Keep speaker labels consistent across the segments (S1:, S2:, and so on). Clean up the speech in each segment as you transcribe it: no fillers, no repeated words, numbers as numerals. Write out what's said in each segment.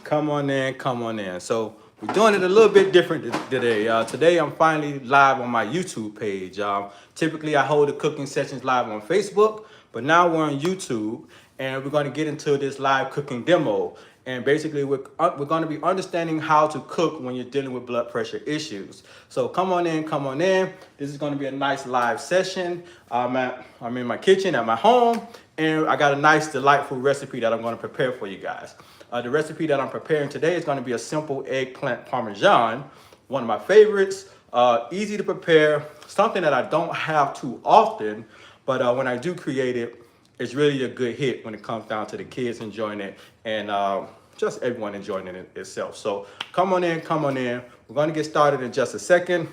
S1: Come on in, come on in. So we're doing it a little bit different today. Today I'm finally live on my YouTube page. Typically I hold the cooking sessions live on Facebook, but now we're on YouTube and we're going to get into this live cooking demo. And basically we're going to be understanding how to cook when you're dealing with blood pressure issues. So come on in, come on in. This is going to be a nice live session. I'm in my kitchen at my home and I got a nice delightful recipe that I'm going to prepare for you guys. The recipe that I'm preparing today is going to be a simple eggplant parmesan, one of my favorites, easy to prepare, something that I don't have too often, but when I do create it, it's really a good hit when it comes down to the kids enjoying it and just everyone enjoying it itself. So come on in, come on in. We're going to get started in just a second.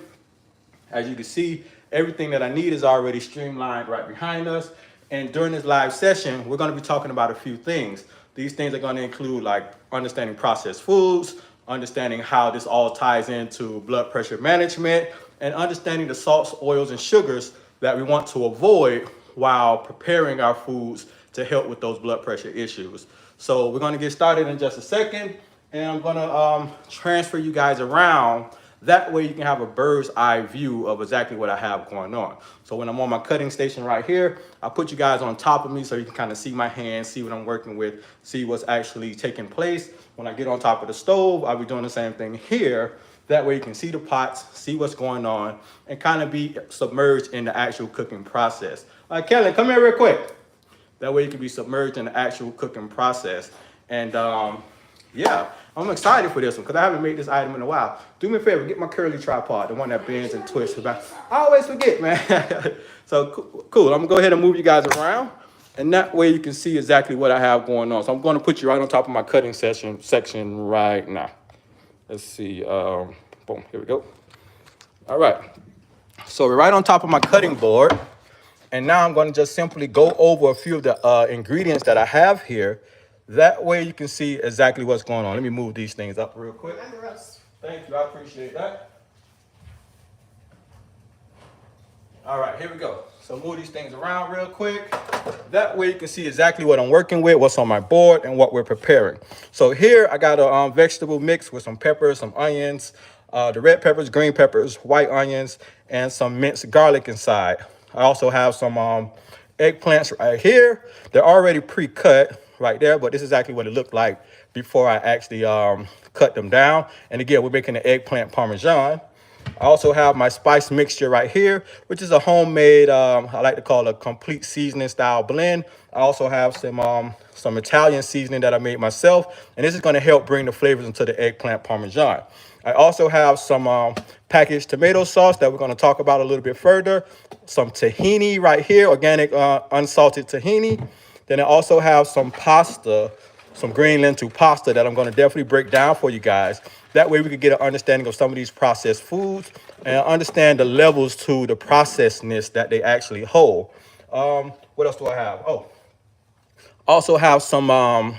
S1: As you can see, everything that I need is already streamlined right behind us. And during this live session, we're going to be talking about a few things. These things are going to include like understanding processed foods, understanding how this all ties into blood pressure management, and understanding the salts, oils, and sugars that we want to avoid while preparing our foods to help with those blood pressure issues. So we're going to get started in just a second, and I'm going to transfer you guys around. That way you can have a bird's eye view of exactly what I have going on. So when I'm on my cutting station right here, I put you guys on top of me so you can kind of see my hands, see what I'm working with, see what's actually taking place. When I get on top of the stove, I'll be doing the same thing here. That way you can see the pots, see what's going on, and kind of be submerged in the actual cooking process. Kelly, come here real quick. That way you can be submerged in the actual cooking process. And yeah, I'm excited for this one because I haven't made this item in a while. Do me a favor, get my curly tripod, the one that bends and twists. I always forget, man. So cool, I'm gonna go ahead and move you guys around. And that way you can see exactly what I have going on. So I'm gonna put you right on top of my cutting section right now. Let's see, boom, here we go. All right, so we're right on top of my cutting board. And now I'm going to just simply go over a few of the ingredients that I have here. That way you can see exactly what's going on. Let me move these things up real quick. Thank you, I appreciate that. All right, here we go. So move these things around real quick. That way you can see exactly what I'm working with, what's on my board, and what we're preparing. So here I got a vegetable mix with some peppers, some onions, the red peppers, green peppers, white onions, and some minced garlic inside. I also have some eggplants right here. They're already pre-cut right there, but this is exactly what it looked like before I actually cut them down. And again, we're making an eggplant parmesan. I also have my spice mixture right here, which is a homemade, I like to call it a complete seasoning style blend. I also have some Italian seasoning that I made myself, and this is going to help bring the flavors into the eggplant parmesan. I also have some packaged tomato sauce that we're going to talk about a little bit further. Some tahini right here, organic unsalted tahini. Then I also have some pasta, some green lentil pasta that I'm going to definitely break down for you guys. That way we can get an understanding of some of these processed foods and understand the levels to the processedness that they actually hold. What else do I have? Oh, also have some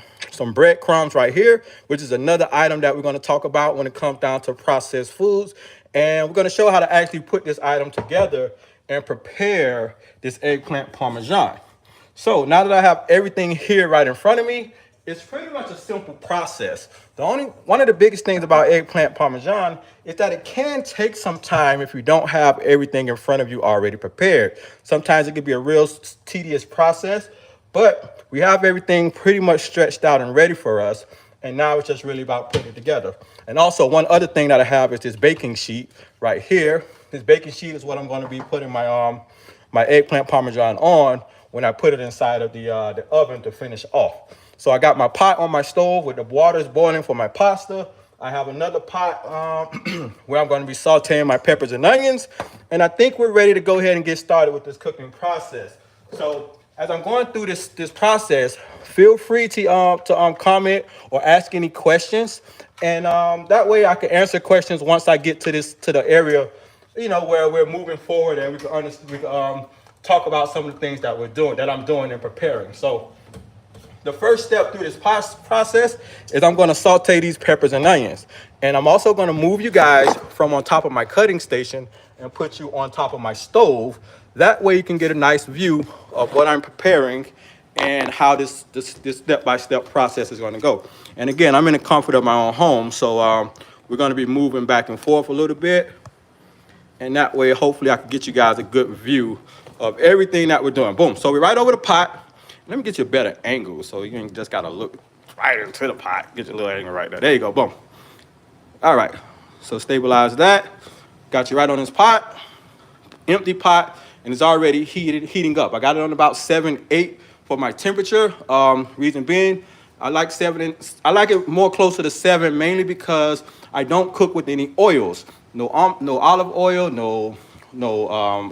S1: breadcrumbs right here, which is another item that we're going to talk about when it comes down to processed foods. And we're going to show how to actually put this item together and prepare this eggplant parmesan. So now that I have everything here right in front of me, it's pretty much a simple process. One of the biggest things about eggplant parmesan is that it can take some time if you don't have everything in front of you already prepared. Sometimes it can be a real tedious process, but we have everything pretty much stretched out and ready for us. And now it's just really about putting it together. And also one other thing that I have is this baking sheet right here. This baking sheet is what I'm going to be putting my my eggplant parmesan on when I put it inside of the oven to finish off. So I got my pot on my stove with the water is boiling for my pasta. I have another pot where I'm going to be sauteing my peppers and onions. And I think we're ready to go ahead and get started with this cooking process. So as I'm going through this process, feel free to comment or ask any questions. And that way I can answer questions once I get to the area, you know, where we're moving forward and we can talk about some of the things that I'm doing and preparing. So the first step through this process is I'm going to saute these peppers and onions. And I'm also going to move you guys from on top of my cutting station and put you on top of my stove. That way you can get a nice view of what I'm preparing and how this step-by-step process is going to go. And again, I'm in the comfort of my own home, so we're going to be moving back and forth a little bit, and that way hopefully I can get you guys a good view of everything that we're doing. Boom. So we're right over the pot. Let me get you a better angle so you ain't just got to look right into the pot. Get your little angle right there. There you go. Boom. All right. So stabilize that. Got you right on this pot. Empty pot, and it's already heating up. I got it on about 7, 8 for my temperature. Reason being, I like it more closer to 7, mainly because I don't cook with any oils. No olive oil, no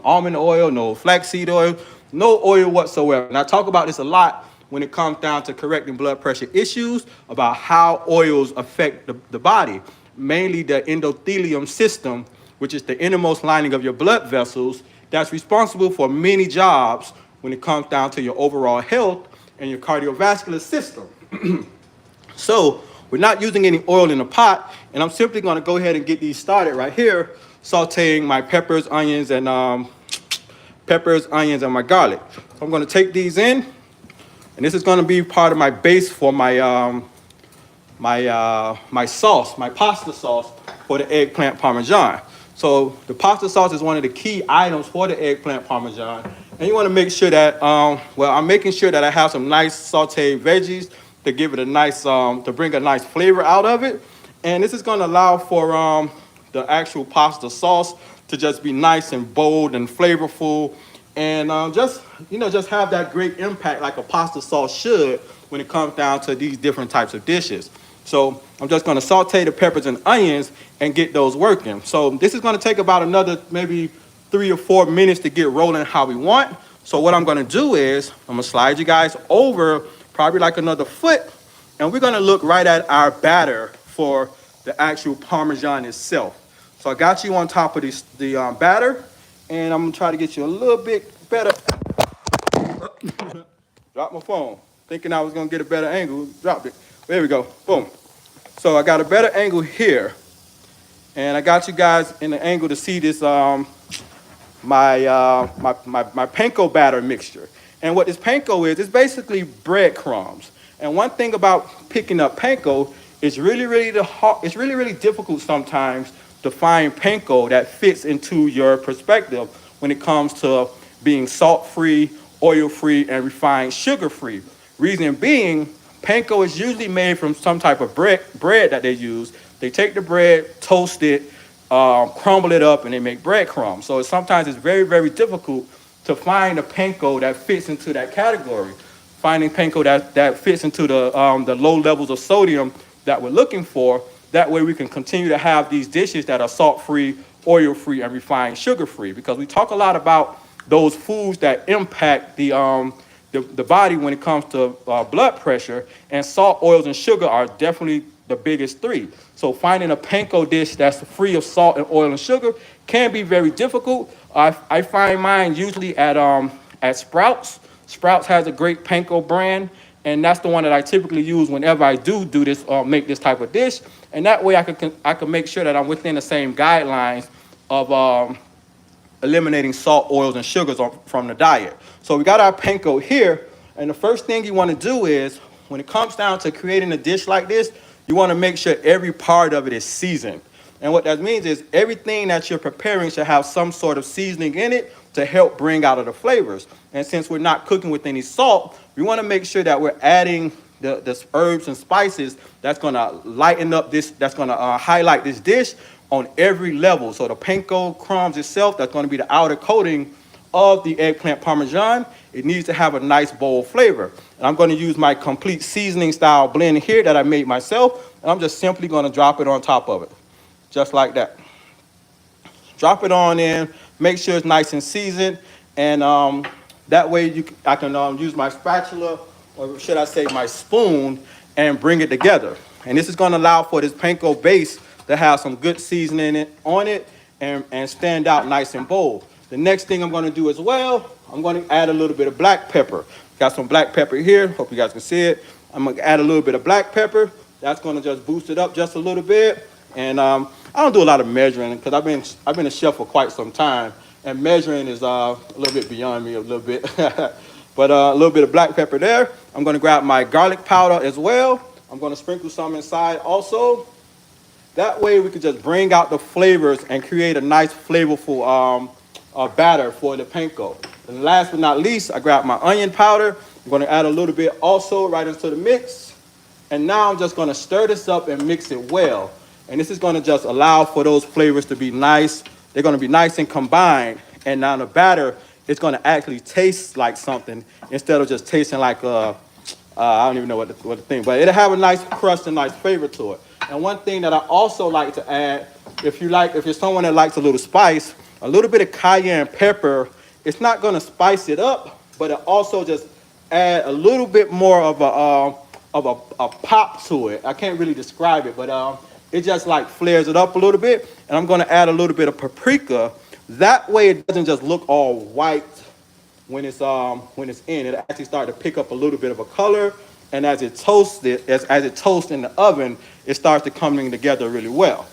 S1: almond oil, no flaxseed oil, no oil whatsoever. And I talk about this a lot when it comes down to correcting blood pressure issues, about how oils affect the body, mainly the endothelium system, which is the innermost lining of your blood vessels, that's responsible for many jobs when it comes down to your overall health and your cardiovascular system. So we're not using any oil in the pot, and I'm simply going to go ahead and get these started right here, sauteing my peppers, onions, and my garlic. So I'm going to take these in, and this is going to be part of my base for my my sauce, my pasta sauce for the eggplant parmesan. So the pasta sauce is one of the key items for the eggplant parmesan. And you want to make sure that, I'm making sure that I have some nice sauteed veggies to give it a nice, to bring a nice flavor out of it. And this is going to allow for the actual pasta sauce to just be nice and bold and flavorful. And just have that great impact like a pasta sauce should when it comes down to these different types of dishes. So I'm just going to saute the peppers and onions and get those working. So this is going to take about another maybe 3 or 4 minutes to get rolling how we want. So what I'm going to do is I'm going to slide you guys over probably like another foot, and we're going to look right at our batter for the actual parmesan itself. So I got you on top of the batter, and I'm going to try to get you a little bit better. Drop my phone. Thinking I was going to get a better angle. Dropped it. There we go. Boom. So I got a better angle here. And I got you guys in the angle to see this, my panko batter mixture. And what this panko is, it's basically breadcrumbs. And one thing about picking up panko is it's really difficult sometimes to find panko that fits into your perspective when it comes to being salt-free, oil-free, and refined sugar-free. Reason being, panko is usually made from some type of bread that they use. They take the bread, toast it, crumble it up, and they make breadcrumbs. So sometimes it's very difficult to find a panko that fits into that category. Finding panko that fits into the low levels of sodium that we're looking for. That way we can continue to have these dishes that are salt-free, oil-free, and refined sugar-free. Because we talk a lot about those foods that impact the body when it comes to blood pressure, and salt, oils, and sugar are definitely the biggest 3. So finding a panko dish that's free of salt and oil and sugar can be very difficult. I find mine usually at Sprouts. Sprouts has a great panko brand, and that's the one that I typically use whenever I do this, make this type of dish. And that way I can make sure that I'm within the same guidelines of eliminating salt, oils, and sugars from the diet. So we got our panko here, and the first thing you want to do is, when it comes down to creating a dish like this, you want to make sure every part of it is seasoned. And what that means is everything that you're preparing should have some sort of seasoning in it to help bring out of the flavors. And since we're not cooking with any salt, we want to make sure that we're adding the herbs and spices that's going to lighten up this, that's going to highlight this dish on every level. So the panko crumbs itself, that's going to be the outer coating of the eggplant parmesan. It needs to have a nice bold flavor. And I'm going to use my complete seasoning style blend here that I made myself. And I'm just simply going to drop it on top of it. Just like that. Drop it on in. Make sure it's nice and seasoned. And that way I can use my spatula, or should I say my spoon, and bring it together. And this is going to allow for this panko base to have some good seasoning on it and stand out nice and bold. The next thing I'm going to do as well, I'm going to add a little bit of black pepper. Got some black pepper here. Hope you guys can see it. I'm going to add a little bit of black pepper. That's going to just boost it up just a little bit. And I don't do a lot of measuring because I've been a chef for quite some time, and measuring is a little bit beyond me a little bit. But a little bit of black pepper there. I'm gonna grab my garlic powder as well. I'm gonna sprinkle some inside also. That way we can just bring out the flavors and create a nice flavorful batter for the panko. And last but not least, I grab my onion powder. I'm gonna add a little bit also right into the mix. And now I'm just gonna stir this up and mix it well. And this is gonna just allow for those flavors to be nice. They're gonna be nice and combined. And now the batter is gonna actually taste like something instead of just tasting like I don't even know what the thing, but it'll have a nice crust and nice flavor to it. And one thing that I also like to add, if you're someone that likes a little spice, a little bit of cayenne pepper, it's not gonna spice it up, but it also just add a little bit more of a pop to it. I can't really describe it, but it just like flares it up a little bit. And I'm gonna add a little bit of paprika. That way it doesn't just look all white when it's in. It actually start to pick up a little bit of a color. And as it toasts in the oven, it starts to coming together really well.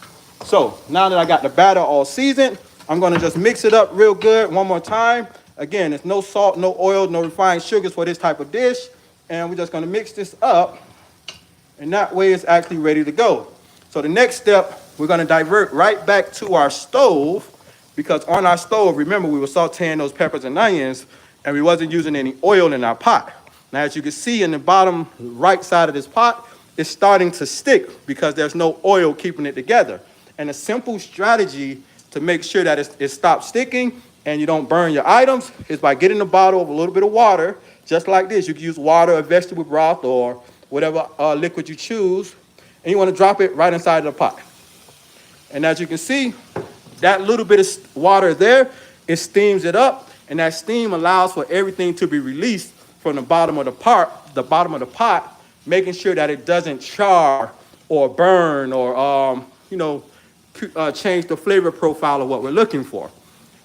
S1: So now that I got the batter all seasoned, I'm gonna just mix it up real good one more time. Again, there's no salt, no oil, no refined sugars for this type of dish. And we're just gonna mix this up. And that way it's actually ready to go. So the next step, we're gonna divert right back to our stove, because on our stove, remember, we were sauteing those peppers and onions and we wasn't using any oil in our pot. Now, as you can see in the bottom right side of this pot, it's starting to stick because there's no oil keeping it together. And a simple strategy to make sure that it stops sticking and you don't burn your items is by getting a bottle of a little bit of water, just like this. You can use water or vegetable broth or whatever liquid you choose, and you want to drop it right inside of the pot. And as you can see, that little bit of water there, it steams it up, and that steam allows for everything to be released from the bottom of the pot, making sure that it doesn't char or burn or change the flavor profile of what we're looking for.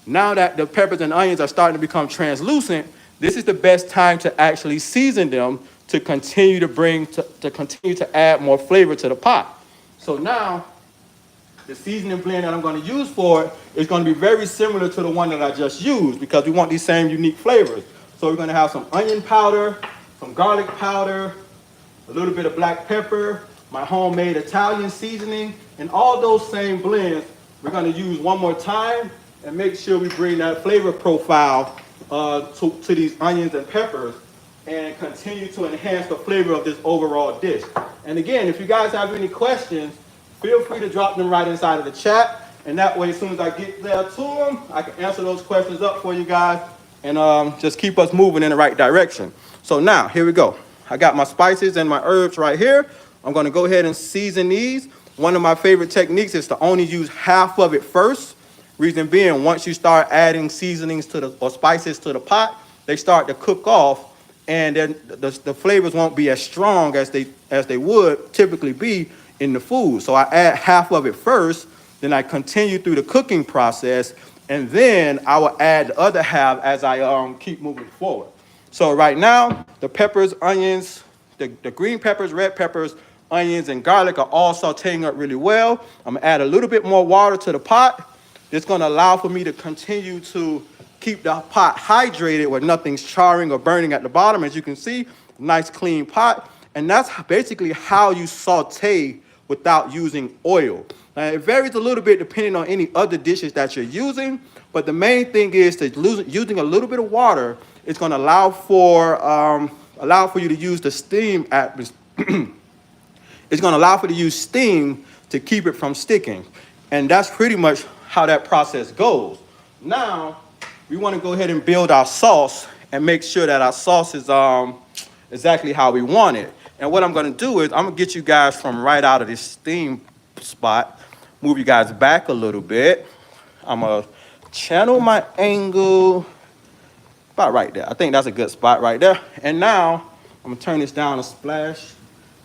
S1: Now that the peppers and onions are starting to become translucent, this is the best time to actually season them to continue to add more flavor to the pot. So now, the seasoning blend that I'm going to use for it is going to be very similar to the one that I just used because we want these same unique flavors. So we're going to have some onion powder, some garlic powder, a little bit of black pepper, my homemade Italian seasoning, and all those same blends we're going to use one more time and make sure we bring that flavor profile to these onions and peppers and continue to enhance the flavor of this overall dish. And again, if you guys have any questions, feel free to drop them right inside of the chat. And that way, as soon as I get there to them, I can answer those questions up for you guys and just keep us moving in the right direction. So now, here we go. I got my spices and my herbs right here. I'm gonna go ahead and season these. One of my favorite techniques is to only use half of it first. Reason being, once you start adding seasonings or spices to the pot, they start to cook off, and then the flavors won't be as strong as they would typically be in the food. So I add half of it first, then I continue through the cooking process, and then I will add the other half as I keep moving forward. So right now, the peppers, onions, the green peppers, red peppers, onions, and garlic are all sauteing up really well. I'm gonna add a little bit more water to the pot. It's gonna allow for me to continue to keep the pot hydrated where nothing's charring or burning at the bottom. As you can see, nice clean pot. And that's basically how you saute without using oil. Now, it varies a little bit depending on any other dishes that you're using, but the main thing is that using a little bit of water is going to allow for you to use the steam. It's going to allow for you to use steam to keep it from sticking, and that's pretty much how that process goes. Now, we want to go ahead and build our sauce and make sure that our sauce is exactly how we want it. And what I'm going to do is I'm going to get you guys from right out of this steam spot, move you guys back a little bit. I'm going to channel my angle about right there. I think that's a good spot right there. And now I'm going to turn this down a splash.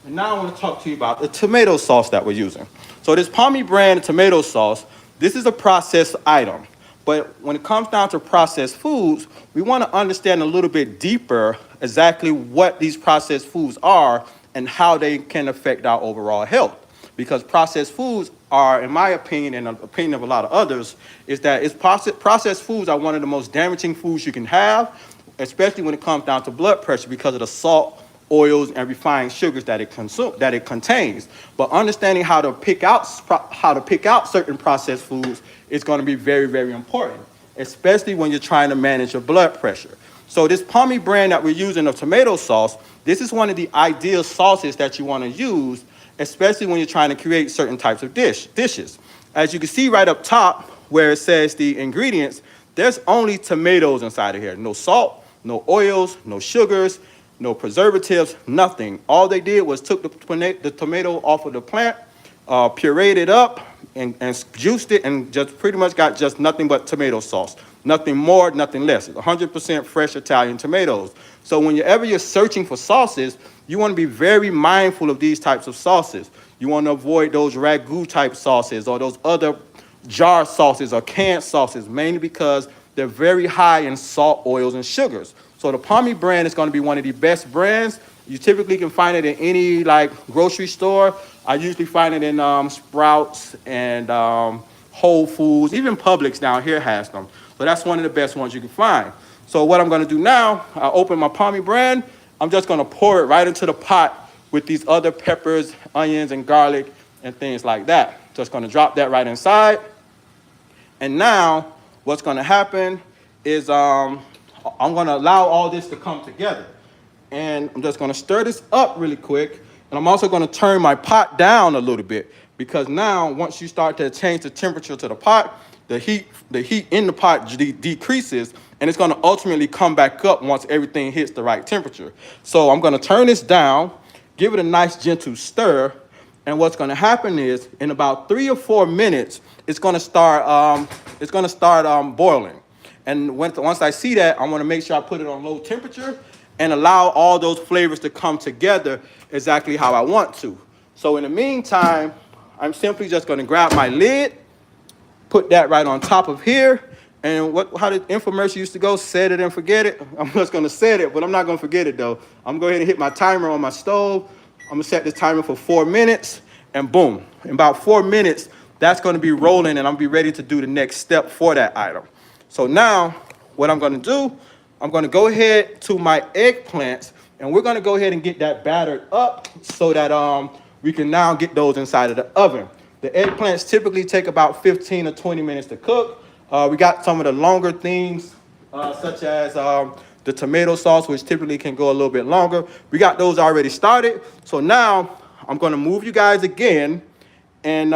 S1: And now I want to talk to you about the tomato sauce that we're using. So this Palmy brand tomato sauce, this is a processed item. But when it comes down to processed foods, we want to understand a little bit deeper exactly what these processed foods are and how they can affect our overall health. Because processed foods are, in my opinion, and the opinion of a lot of others, is that processed foods are one of the most damaging foods you can have. especially when it comes down to blood pressure because of the salt, oils, and refined sugars that it contains. But understanding how to pick out certain processed foods is going to be very, very important, especially when you're trying to manage your blood pressure. So this Pommy brand that we're using of tomato sauce, this is one of the ideal sauces that you want to use, especially when you're trying to create certain types of dishes. As you can see right up top where it says the ingredients, there's only tomatoes inside of here. No salt, no oils, no sugars, no preservatives, nothing. All they did was took the tomato off of the plant, pureed it up, and juiced it, and just pretty much got just nothing but tomato sauce. Nothing more, nothing less. 100% fresh Italian tomatoes. So whenever you're searching for sauces, you want to be very mindful of these types of sauces. You want to avoid those ragu type sauces or those other jar sauces or canned sauces, mainly because they're very high in salt, oils, and sugars. So the Pommy brand is going to be one of the best brands. You typically can find it in any grocery store. I usually find it in Sprouts and Whole Foods. Even Publix down here has them. So that's one of the best ones you can find. So what I'm going to do now, I open my Pommy brand. I'm just going to pour it right into the pot with these other peppers, onions, and garlic, and things like that. Just going to drop that right inside. And now what's going to happen is I'm going to allow all this to come together. And I'm just going to stir this up really quick. And I'm also going to turn my pot down a little bit, because now once you start to change the temperature to the pot, the heat in the pot decreases, and it's going to ultimately come back up once everything hits the right temperature. So I'm going to turn this down, give it a nice gentle stir, and what's going to happen is in about 3 or 4 minutes, it's going to start boiling. And once I see that, I want to make sure I put it on low temperature and allow all those flavors to come together exactly how I want to. So in the meantime, I'm simply just going to grab my lid, put that right on top of here, and how the infomercial used to go, set it and forget it. I'm just going to set it, but I'm not going to forget it though. I'm going to go ahead and hit my timer on my stove. I'm going to set this timer for 4 minutes, and boom, in about 4 minutes, that's going to be rolling, and I'll be ready to do the next step for that item. So now what I'm going to do, I'm going to go ahead to my eggplants, and we're going to go ahead and get that battered up so that we can now get those inside of the oven. The eggplants typically take about 15 or 20 minutes to cook. We got some of the longer things, such as the tomato sauce, which typically can go a little bit longer. We got those already started. So now I'm going to move you guys again and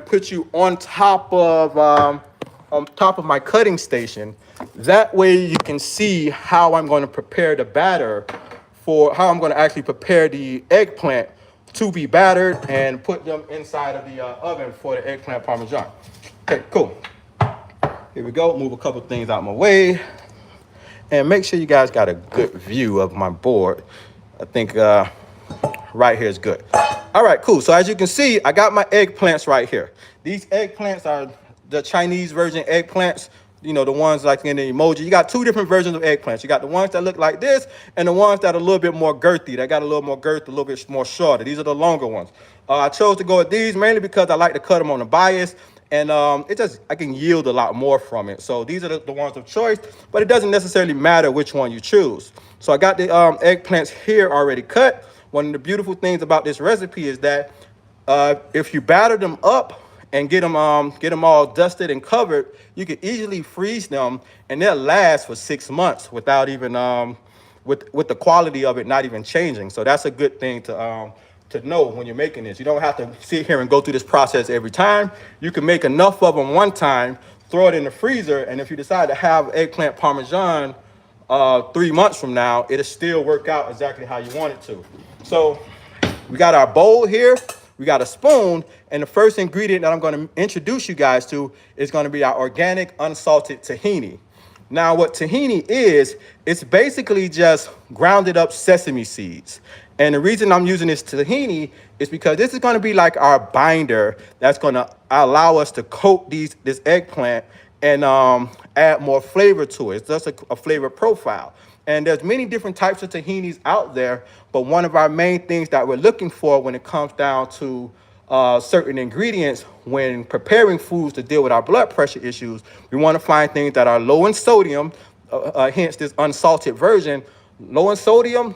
S1: put you on top of my cutting station. That way you can see how I'm going to prepare the batter for how I'm going to actually prepare the eggplant to be battered and put them inside of the oven for the eggplant parmesan. Okay, cool. Here we go. Move a couple things out of my way. And make sure you guys got a good view of my board. I think right here is good. All right, cool. So as you can see, I got my eggplants right here. These eggplants are the Chinese version eggplants. You know, the ones like in the emoji. You got 2 different versions of eggplants. You got the ones that look like this and the ones that are a little bit more girthy. They got a little more girth, a little bit more shorter. These are the longer ones. I chose to go with these mainly because I like to cut them on the bias, and I can yield a lot more from it. So these are the ones of choice, but it doesn't necessarily matter which one you choose. So I got the eggplants here already cut. One of the beautiful things about this recipe is that if you batter them up and get them all dusted and covered, you can easily freeze them, and they'll last for 6 months without even with the quality of it not even changing. So that's a good thing to know when you're making this. You don't have to sit here and go through this process every time. You can make enough of them one time, throw it in the freezer, and if you decide to have eggplant parmesan 3 months from now, it'll still work out exactly how you want it to. So we got our bowl here. We got a spoon, and the first ingredient that I'm going to introduce you guys to is going to be our organic unsalted tahini. Now, what tahini is, it's basically just grounded up sesame seeds. And the reason I'm using this tahini is because this is going to be like our binder that's going to allow us to coat this eggplant and add more flavor to it. It's just a flavor profile. And there's many different types of tahinis out there, but one of our main things that we're looking for when it comes down to certain ingredients when preparing foods to deal with our blood pressure issues. We want to find things that are low in sodium, hence this unsalted version. Low in sodium,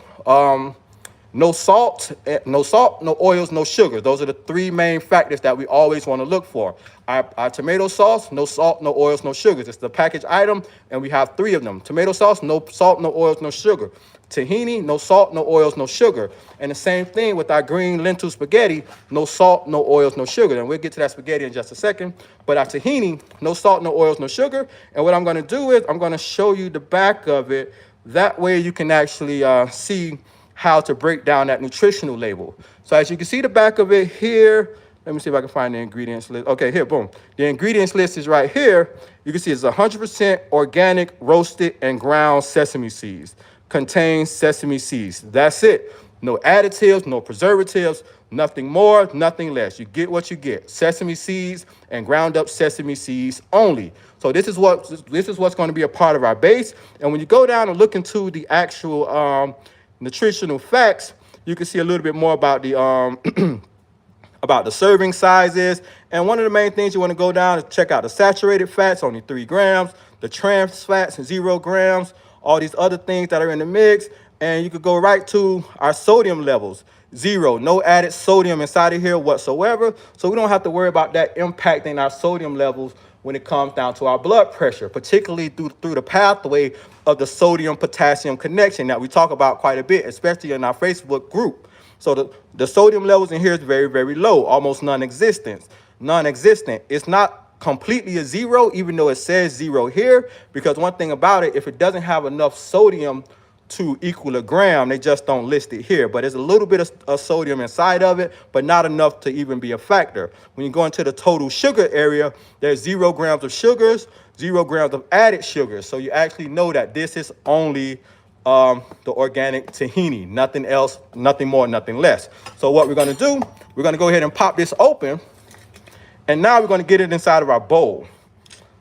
S1: no salt, no oils, no sugar. Those are the three main factors that we always want to look for. Our tomato sauce, no salt, no oils, no sugars. It's the package item, and we have three of them. Tomato sauce, no salt, no oils, no sugar. Tahini, no salt, no oils, no sugar. And the same thing with our green lentil spaghetti, no salt, no oils, no sugar. And we'll get to that spaghetti in just a second. But our tahini, no salt, no oils, no sugar. And what I'm going to do is I'm going to show you the back of it. That way you can actually see how to break down that nutritional label. So as you can see the back of it here, let me see if I can find the ingredients list. Okay, here, boom. The ingredients list is right here. You can see it's 100% organic, roasted, and ground sesame seeds. Contains sesame seeds. That's it. No additives, no preservatives, nothing more, nothing less. You get what you get. Sesame seeds and ground up sesame seeds only. So this is what's going to be a part of our base. And when you go down and look into the actual nutritional facts, you can see a little bit more about the about the serving sizes. And one of the main things you want to go down is check out the saturated fats, only 3 grams, the trans fats, 0 grams, all these other things that are in the mix. And you could go right to our sodium levels, 0, no added sodium inside of here whatsoever. So we don't have to worry about that impacting our sodium levels when it comes down to our blood pressure, particularly through the pathway of the sodium-potassium connection that we talk about quite a bit, especially in our Facebook group. So the sodium levels in here is very, very low, almost non-existent. It's not completely a 0, even though it says 0 here, because one thing about it, if it doesn't have enough sodium to equal a gram, they just don't list it here. But there's a little bit of sodium inside of it, but not enough to even be a factor. When you go into the total sugar area, there's 0 grams of sugars, 0 grams of added sugars. So you actually know that this is only the organic tahini, nothing else, nothing more, nothing less. So what we're going to do, we're going to go ahead and pop this open. And now we're going to get it inside of our bowl.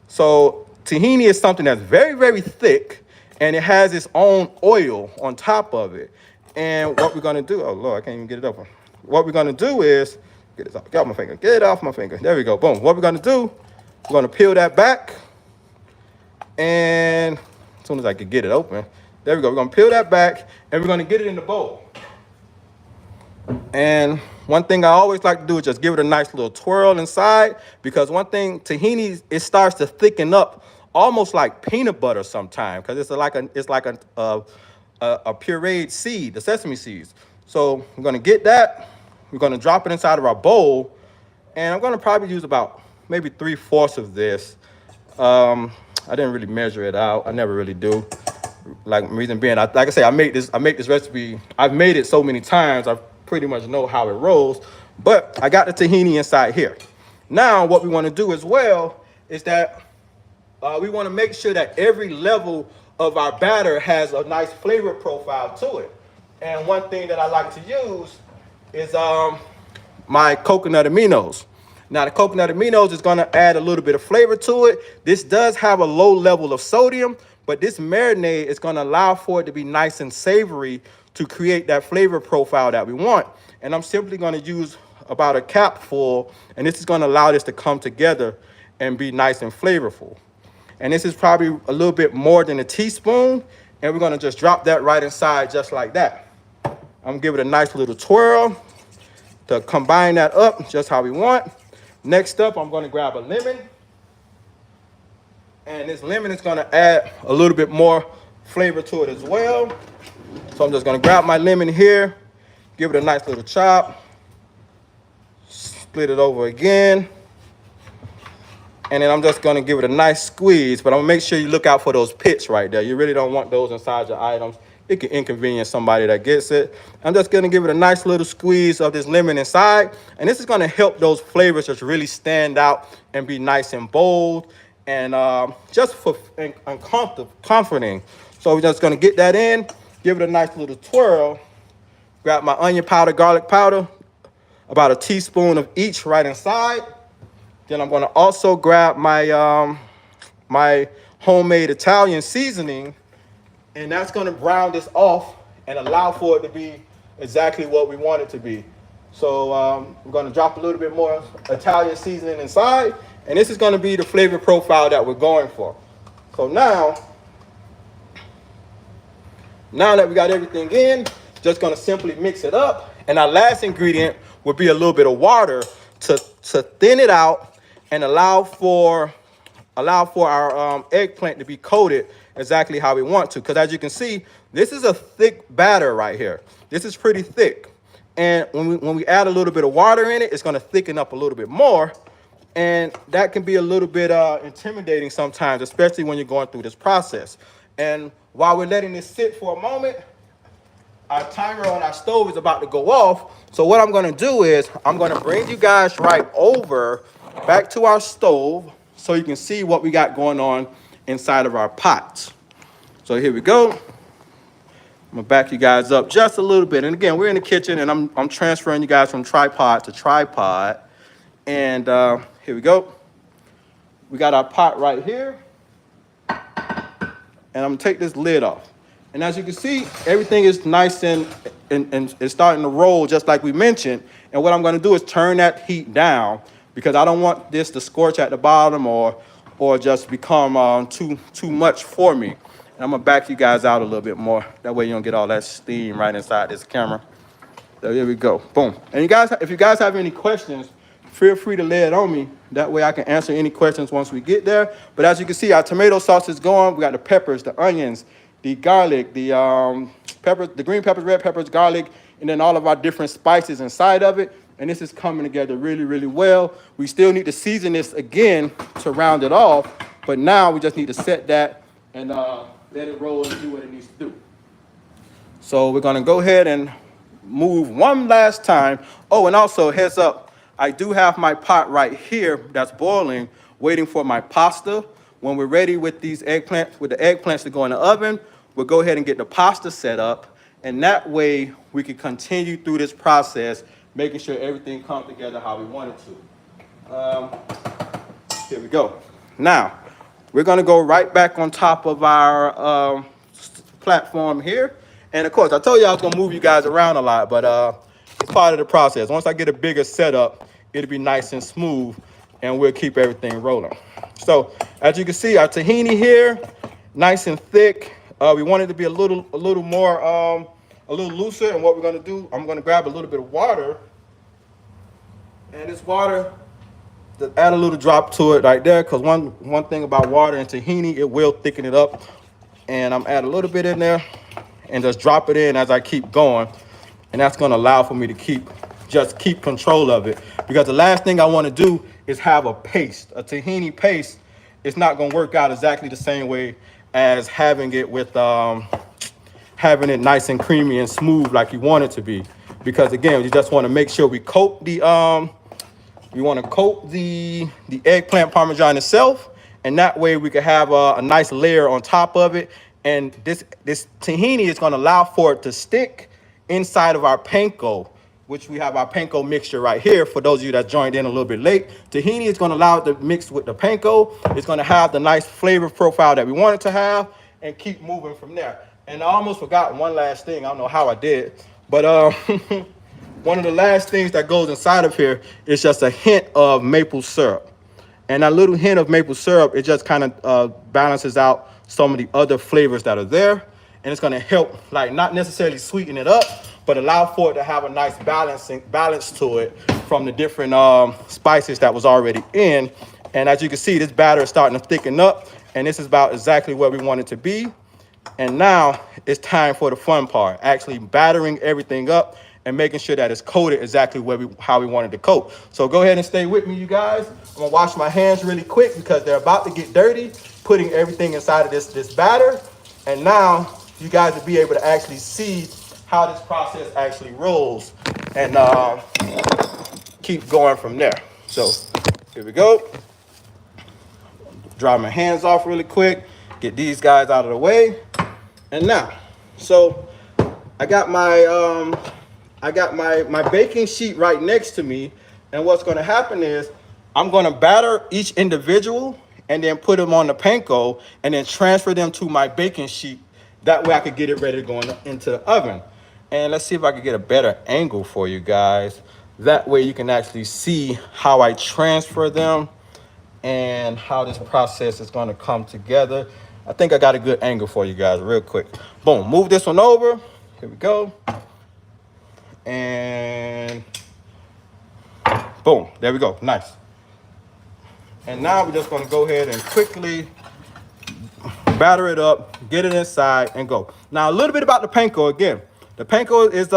S1: So tahini is something that's very, very thick, and it has its own oil on top of it. And what we're going to do, oh, Lord, I can't even get it open. What we're going to do is, get it off my finger, get it off my finger. There we go, boom. What we're going to do, we're going to peel that back. And as soon as I can get it open, there we go. We're going to peel that back, and we're going to get it in the bowl. And one thing I always like to do is just give it a nice little twirl inside, because one thing, tahini, it starts to thicken up almost like peanut butter sometimes, because it's like a pureed seed, the sesame seeds. So we're going to get that. We're going to drop it inside of our bowl, and I'm going to probably use about maybe 3/4 of this. I didn't really measure it out. I never really do. Like, reason being, like I say, I make this recipe. I've made it so many times. I pretty much know how it rolls. But I got the tahini inside here. Now, what we want to do as well is that we want to make sure that every level of our batter has a nice flavor profile to it. And one thing that I like to use is my coconut aminos. Now, the coconut aminos is going to add a little bit of flavor to it. This does have a low level of sodium, but this marinade is going to allow for it to be nice and savory to create that flavor profile that we want. And I'm simply going to use about a capful, and this is going to allow this to come together and be nice and flavorful. And this is probably a little bit more than a teaspoon, and we're going to just drop that right inside just like that. I'm going to give it a nice little twirl to combine that up just how we want. Next up, I'm going to grab a lemon. And this lemon is going to add a little bit more flavor to it as well. So I'm just going to grab my lemon here, give it a nice little chop, split it over again. And then I'm just going to give it a nice squeeze, but I'm going to make sure you look out for those pits right there. You really don't want those inside your items. It can inconvenience somebody that gets it. I'm just going to give it a nice little squeeze of this lemon inside. And this is going to help those flavors just really stand out and be nice and bold and just for comforting. So we're just going to get that in, give it a nice little twirl, grab my onion powder, garlic powder, about a teaspoon of each right inside. Then I'm going to also grab my my homemade Italian seasoning, and that's going to brown this off and allow for it to be exactly what we want it to be. So I'm gonna drop a little bit more Italian seasoning inside, and this is gonna be the flavor profile that we're going for. So now that we got everything in, just gonna simply mix it up. And our last ingredient would be a little bit of water to thin it out and allow for our eggplant to be coated exactly how we want to. Because as you can see, this is a thick batter right here. This is pretty thick. And when we add a little bit of water in it, it's gonna thicken up a little bit more. And that can be a little bit intimidating sometimes, especially when you're going through this process. And while we're letting this sit for a moment, our timer on our stove is about to go off. So what I'm gonna do is I'm gonna bring you guys right over back to our stove so you can see what we got going on inside of our pots. So here we go. I'm gonna back you guys up just a little bit. And again, we're in the kitchen and I'm transferring you guys from tripod to tripod. And here we go. We got our pot right here. And I'm gonna take this lid off. And as you can see, everything is nice and it's starting to roll just like we mentioned. And what I'm gonna do is turn that heat down because I don't want this to scorch at the bottom or just become too much for me. And I'm gonna back you guys out a little bit more. That way you don't get all that steam right inside this camera. So here we go, boom. And you guys, if you guys have any questions, feel free to lay it on me. That way I can answer any questions once we get there. But as you can see, our tomato sauce is going. We got the peppers, the onions, the garlic, the peppers, the green peppers, red peppers, garlic, and then all of our different spices inside of it. And this is coming together really, really well. We still need to season this again to round it off. But now we just need to set that and let it roll and do what it needs to do. So we're gonna go ahead and move one last time. Oh, and also heads up, I do have my pot right here that's boiling, waiting for my pasta. When we're ready with these eggplants, with the eggplants to go in the oven, we'll go ahead and get the pasta set up. And that way we can continue through this process, making sure everything comes together how we want it to. Here we go. Now, we're gonna go right back on top of our platform here. And of course, I told you I was gonna move you guys around a lot, but it's part of the process. Once I get a bigger setup, it'll be nice and smooth and we'll keep everything rolling. So as you can see, our tahini here, nice and thick. We want it to be a little more, a little looser. And what we're gonna do, I'm gonna grab a little bit of water, and this water, add a little drop to it right there, because one thing about water and tahini, it will thicken it up. And I'm add a little bit in there and just drop it in as I keep going. And that's gonna allow for me to keep control of it. Because the last thing I wanna do is have a paste. A tahini paste, it's not gonna work out exactly the same way as having it with, having it nice and creamy and smooth like you want it to be. Because again, you just wanna make sure we coat the, the eggplant parmesan itself, and that way we can have a nice layer on top of it. And this tahini is gonna allow for it to stick inside of our panko, which we have our panko mixture right here. For those of you that joined in a little bit late, tahini is gonna allow it to mix with the panko. It's gonna have the nice flavor profile that we want it to have and keep moving from there. And I almost forgot one last thing. I don't know how I did, but one of the last things that goes inside of here is just a hint of maple syrup. And that little hint of maple syrup, it just kind of balances out some of the other flavors that are there. And it's gonna help, like, not necessarily sweeten it up, but allow for it to have a nice balance to it from the different spices that was already in. And as you can see, this batter is starting to thicken up, and this is about exactly where we want it to be. And now it's time for the fun part, actually battering everything up and making sure that it's coated exactly how we wanted to coat. So go ahead and stay with me, you guys. I'm gonna wash my hands really quick because they're about to get dirty, putting everything inside of this batter. And now you guys will be able to actually see how this process actually rolls and keep going from there. So here we go. Dry my hands off really quick, get these guys out of the way. And now, so I got my baking sheet right next to me, and what's gonna happen is I'm gonna batter each individual and then put them on the panko and then transfer them to my baking sheet. That way I could get it ready to go into the oven. And let's see if I can get a better angle for you guys. That way you can actually see how I transfer them and how this process is going to come together. I think I got a good angle for you guys real quick. Boom, move this one over. Here we go. And boom, there we go, nice. And now we're just going to go ahead and quickly batter it up, get it inside, and go. Now a little bit about the panko again. The panko is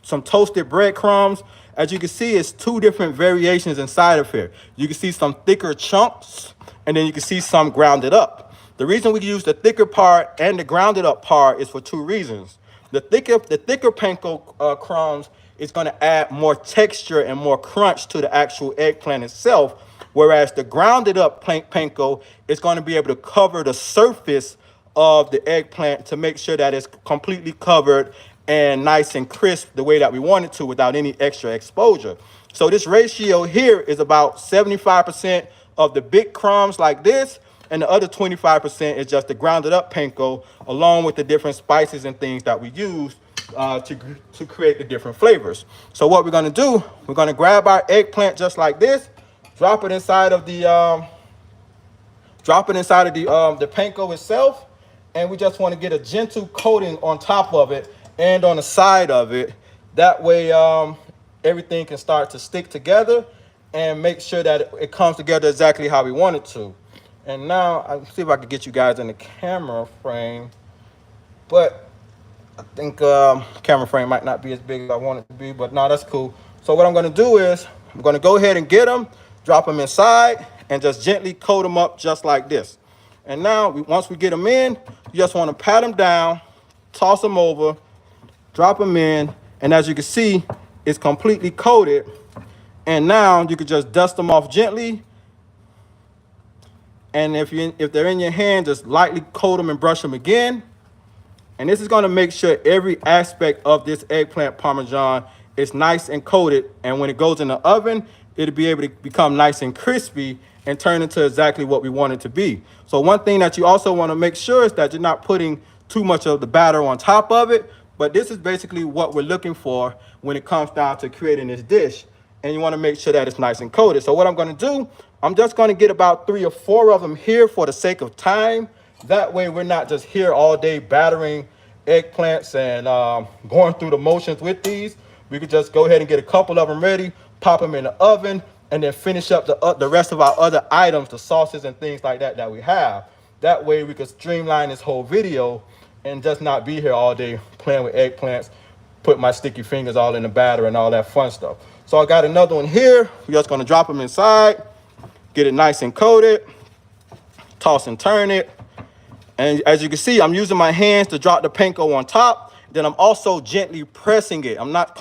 S1: some toasted breadcrumbs. As you can see, it's two different variations inside of here. You can see some thicker chunks, and then you can see some grounded up. The reason we use the thicker part and the grounded up part is for two reasons. The thicker panko crumbs is going to add more texture and more crunch to the actual eggplant itself, whereas the grounded up panko is going to be able to cover the surface of the eggplant to make sure that it's completely covered and nice and crisp the way that we want it to without any extra exposure. So this ratio here is about 75% of the big crumbs like this, and the other 25% is just the grounded up panko, along with the different spices and things that we use to create the different flavors. So what we're going to do, we're going to grab our eggplant just like this, drop it inside of the panko itself, and we just want to get a gentle coating on top of it and on the side of it. That way everything can start to stick together and make sure that it comes together exactly how we want it to. And now I'll see if I can get you guys in the camera frame, but I think camera frame might not be as big as I want it to be, but no, that's cool. So what I'm going to do is I'm going to go ahead and get them, drop them inside, and just gently coat them up just like this. And now once we get them in, you just want to pat them down, toss them over, drop them in, and as you can see, it's completely coated. And now you can just dust them off gently. And if they're in your hand, just lightly coat them and brush them again. And this is going to make sure every aspect of this eggplant parmesan is nice and coated. And when it goes in the oven, it'll be able to become nice and crispy and turn into exactly what we want it to be. So one thing that you also want to make sure is that you're not putting too much of the batter on top of it. But this is basically what we're looking for when it comes down to creating this dish. And you want to make sure that it's nice and coated. So what I'm going to do, I'm just going to get about 3 or 4 of them here for the sake of time. That way we're not just here all day battering eggplants and going through the motions with these. We could just go ahead and get a couple of them ready, pop them in the oven, and then finish up the rest of our other items, the sauces and things like that we have. That way we could streamline this whole video and just not be here all day playing with eggplants, put my sticky fingers all in the batter and all that fun stuff. So I got another one here. We're just going to drop them inside, get it nice and coated, toss and turn it. And as you can see, I'm using my hands to drop the panko on top. Then I'm also gently pressing it. I'm not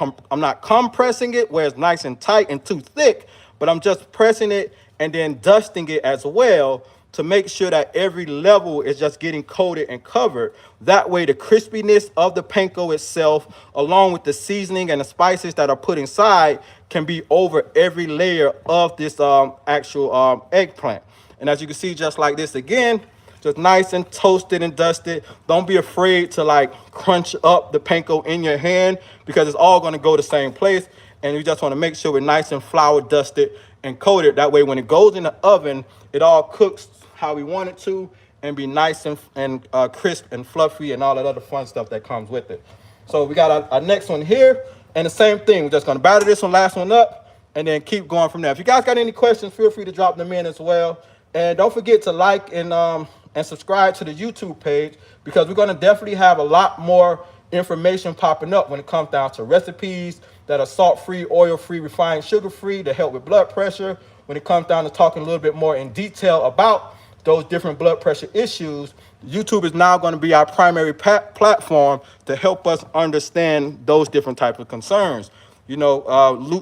S1: compressing it where it's nice and tight and too thick, but I'm just pressing it and then dusting it as well to make sure that every level is just getting coated and covered. That way the crispiness of the panko itself, along with the seasoning and the spices that are put inside, can be over every layer of this actual eggplant. And as you can see, just like this again, just nice and toasted and dusted. Don't be afraid to like crunch up the panko in your hand because it's all gonna go the same place. And you just wanna make sure we're nice and flour dusted and coated. That way when it goes in the oven, it all cooks how we want it to and be nice and crisp and fluffy and all that other fun stuff that comes with it. So we got our next one here, and the same thing. We're just gonna batter this one, last one up, and then keep going from there. If you guys got any questions, feel free to drop them in as well. And don't forget to like and subscribe to the YouTube page, because we're gonna definitely have a lot more information popping up when it comes down to recipes that are salt-free, oil-free, refined, sugar-free to help with blood pressure. When it comes down to talking a little bit more in detail about those different blood pressure issues, YouTube is now going to be our primary platform to help us understand those different types of concerns. You know,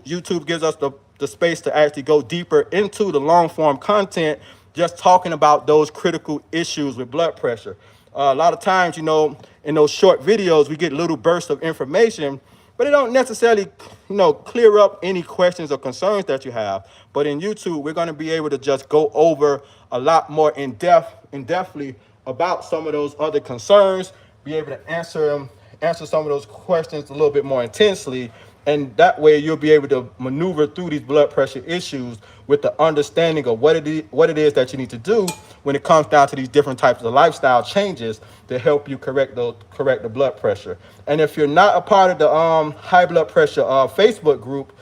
S1: YouTube gives us the space to actually go deeper into the long form content, just talking about those critical issues with blood pressure. A lot of times, you know, in those short videos, we get little bursts of information, but it don't necessarily, you know, clear up any questions or concerns that you have. But in YouTube, we're going to be able to just go over a lot more in depthly about some of those other concerns, be able to answer some of those questions a little bit more intensely, And that way you'll be able to maneuver through these blood pressure issues with the understanding of what it is that you need to do when it comes down to these different types of lifestyle changes to help you correct the blood pressure. And if you're not a part of the high blood pressure Facebook group,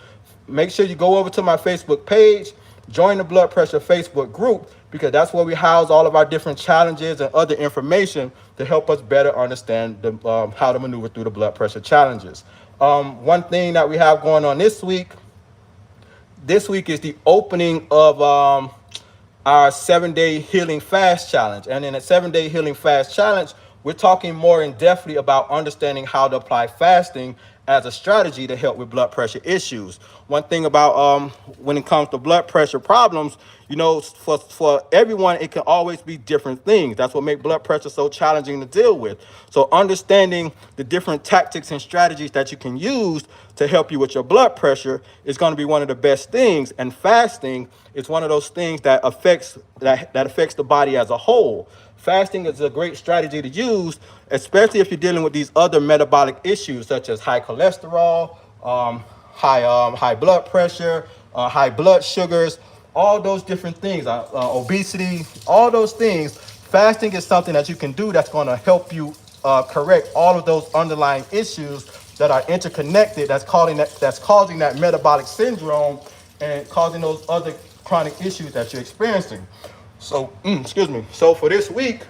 S1: make sure you go over to my Facebook page, join the blood pressure Facebook group, because that's where we house all of our different challenges and other information to help us better understand how to maneuver through the blood pressure challenges. One thing that we have going on this week is the opening of our 7-day healing fast challenge. And in a 7-day healing fast challenge, we're talking more in depthly about understanding how to apply fasting as a strategy to help with blood pressure issues. One thing about when it comes to blood pressure problems, you know, for everyone, it can always be different things. That's what makes blood pressure so challenging to deal with. So understanding the different tactics and strategies that you can use to help you with your blood pressure is going to be one of the best things. And fasting is one of those things that affects the body as a whole. Fasting is a great strategy to use, especially if you're dealing with these other metabolic issues such as high cholesterol, high blood pressure, high blood sugars, all those different things, obesity, all those things. Fasting is something that you can do that's going to help you correct all of those underlying issues that are interconnected, that's causing that metabolic syndrome and causing those other chronic issues that you're experiencing. So, excuse me. So for this week,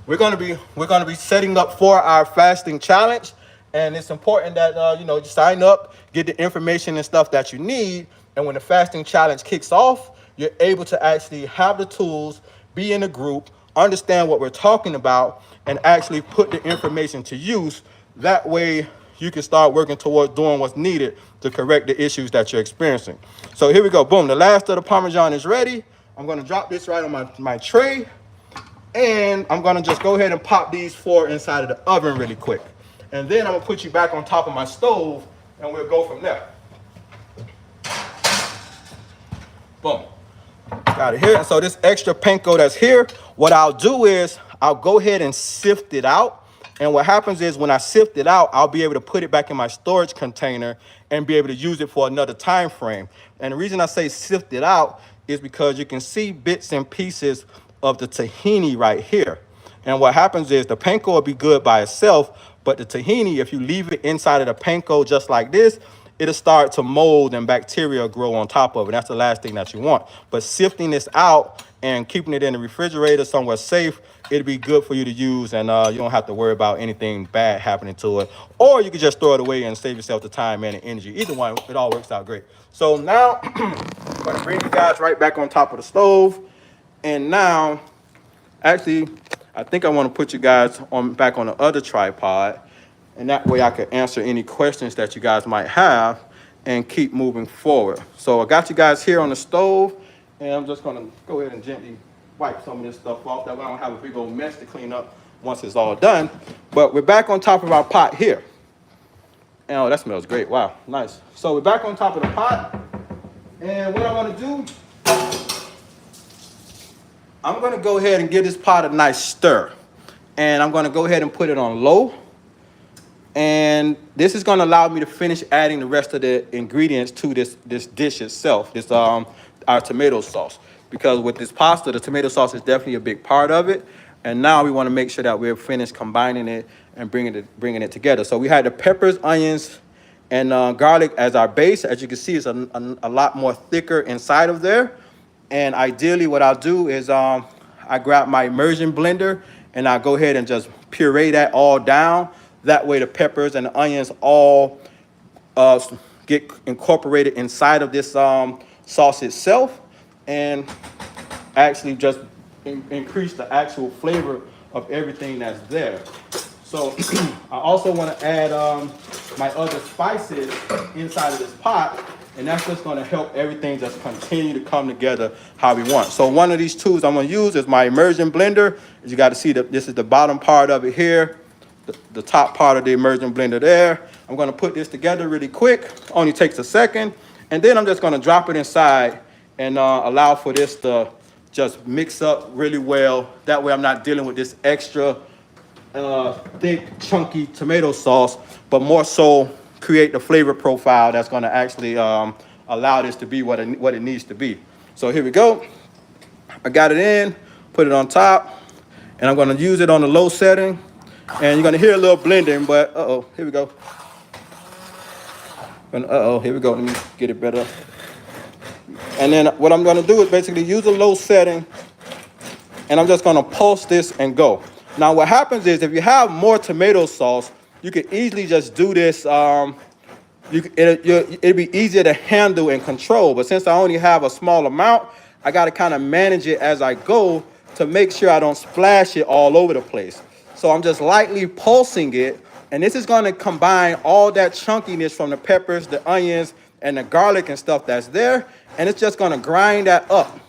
S1: we're gonna be setting up for our fasting challenge, and it's important that you sign up, get the information and stuff that you need, and when the fasting challenge kicks off, you're able to actually have the tools, be in a group, understand what we're talking about, and actually put the information to use. That way, you can start working towards doing what's needed to correct the issues that you're experiencing. So here we go. Boom. The last of the Parmesan is ready. I'm going to drop this right on my tray, and I'm going to just go ahead and pop these 4 inside of the oven really quick. And then I'm going to put you back on top of my stove, and we'll go from there. Boom. Got it here. And so this extra panko that's here, what I'll do is I'll go ahead and sift it out. And what happens is when I sift it out, I'll be able to put it back in my storage container and be able to use it for another time frame. And the reason I say sift it out is because you can see bits and pieces of the tahini right here. And what happens is the panko will be good by itself, but the tahini, if you leave it inside of the panko just like this, it'll start to mold and bacteria grow on top of it. That's the last thing that you want. But sifting this out and keeping it in the refrigerator somewhere safe, it'll be good for you to use, and you don't have to worry about anything bad happening to it. Or you can just throw it away and save yourself the time and the energy. Either one, it all works out great. So now, I'm gonna bring you guys right back on top of the stove. And now, actually, I think I wanna put you guys back on the other tripod, and that way I can answer any questions that you guys might have and keep moving forward. So I got you guys here on the stove, and I'm just gonna go ahead and gently wipe some of this stuff off. That way I don't have a big old mess to clean up once it's all done. But we're back on top of our pot here. And oh, that smells great. Wow, nice. So we're back on top of the pot. And what I wanna do, I'm gonna go ahead and give this pot a nice stir. And I'm gonna go ahead and put it on low. And this is gonna allow me to finish adding the rest of the ingredients to this dish itself, our tomato sauce. Because with this pasta, the tomato sauce is definitely a big part of it. And now we wanna make sure that we're finished combining it and bringing it together. So we had the peppers, onions, and garlic as our base. As you can see, it's a lot more thicker inside of there. And ideally what I'll do is I grab my immersion blender and I'll go ahead and just puree that all down. That way the peppers and the onions all get incorporated inside of this sauce itself, and actually just increase the actual flavor of everything that's there. So I also want to add my other spices inside of this pot, and that's just going to help everything just continue to come together how we want. So one of these tools I'm going to use is my immersion blender. As you got to see that this is the bottom part of it here, the top part of the immersion blender there. I'm going to put this together really quick. Only takes a second. And then I'm just going to drop it inside and allow for this to just mix up really well. That way I'm not dealing with this extra thick, chunky tomato sauce, but more so create the flavor profile that's going to actually allow this to be what it needs to be. So here we go. I got it in, put it on top, and I'm going to use it on the low setting. And you're going to hear a little blending, but here we go. Here we go. Let me get it better. And then what I'm going to do is basically use a low setting, and I'm just going to pulse this and go. Now, what happens is if you have more tomato sauce, you can easily just do this. It'd be easier to handle and control. But since I only have a small amount, I got to kind of manage it as I go to make sure I don't splash it all over the place. So I'm just lightly pulsing it. And this is going to combine all that chunkiness from the peppers, the onions, and the garlic and stuff that's there. And it's just going to grind that up.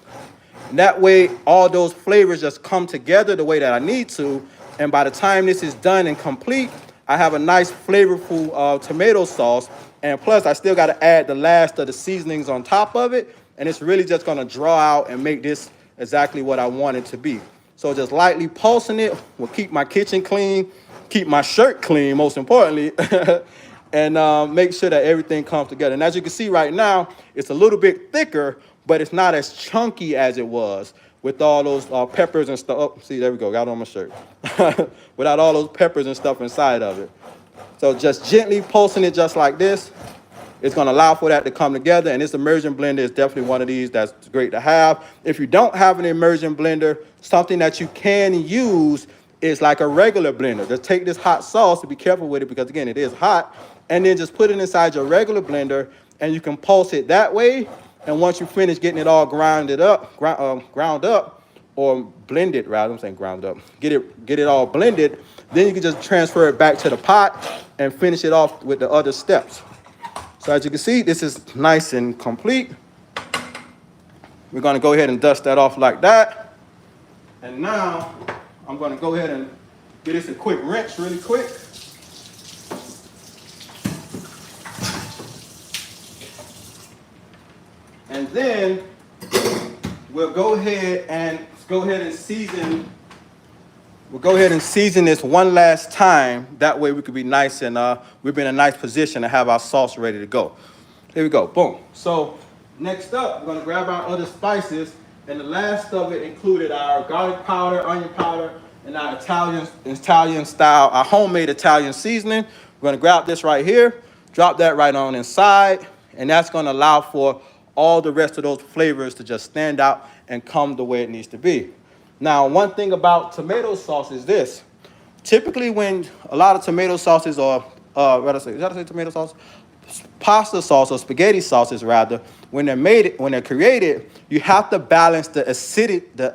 S1: And that way, all those flavors just come together the way that I need to. And by the time this is done and complete, I have a nice flavorful tomato sauce. And plus, I still got to add the last of the seasonings on top of it. And it's really just going to draw out and make this exactly what I want it to be. So just lightly pulsing it will keep my kitchen clean, keep my shirt clean, most importantly, and make sure that everything comes together. And as you can see right now, it's a little bit thicker, but it's not as chunky as it was with all those peppers and stuff. Oh, see, there we go, got it on my shirt. Without all those peppers and stuff inside of it. So just gently pulsing it just like this. It's going to allow for that to come together. And this immersion blender is definitely one of these that's great to have. If you don't have an immersion blender, something that you can use is like a regular blender. Just take this hot sauce, to be careful with it because, again, it is hot. And then just put it inside your regular blender, and you can pulse it that way. And once you finish getting it all ground up, or blended, rather, I'm saying ground up, get it all blended, then you can just transfer it back to the pot and finish it off with the other steps. So as you can see, this is nice and complete. We're going to go ahead and dust that off like that. And now I'm going to go ahead and get this a quick rinse really quick. And then we'll go ahead and season. We'll go ahead and season this one last time. That way we could be nice and we'll be in a nice position to have our sauce ready to go. Here we go, boom. So next up, we're gonna grab our other spices, and the last of it included our garlic powder, onion powder, and our Italian style, our homemade Italian seasoning. We're gonna grab this right here, drop that right on inside, and that's gonna allow for all the rest of those flavors to just stand out and come the way it needs to be. Now, one thing about tomato sauce is this. Typically, when a lot of tomato sauces or tomato sauce? Pasta sauce or spaghetti sauces, rather, when they're created, you have to balance the acidity. I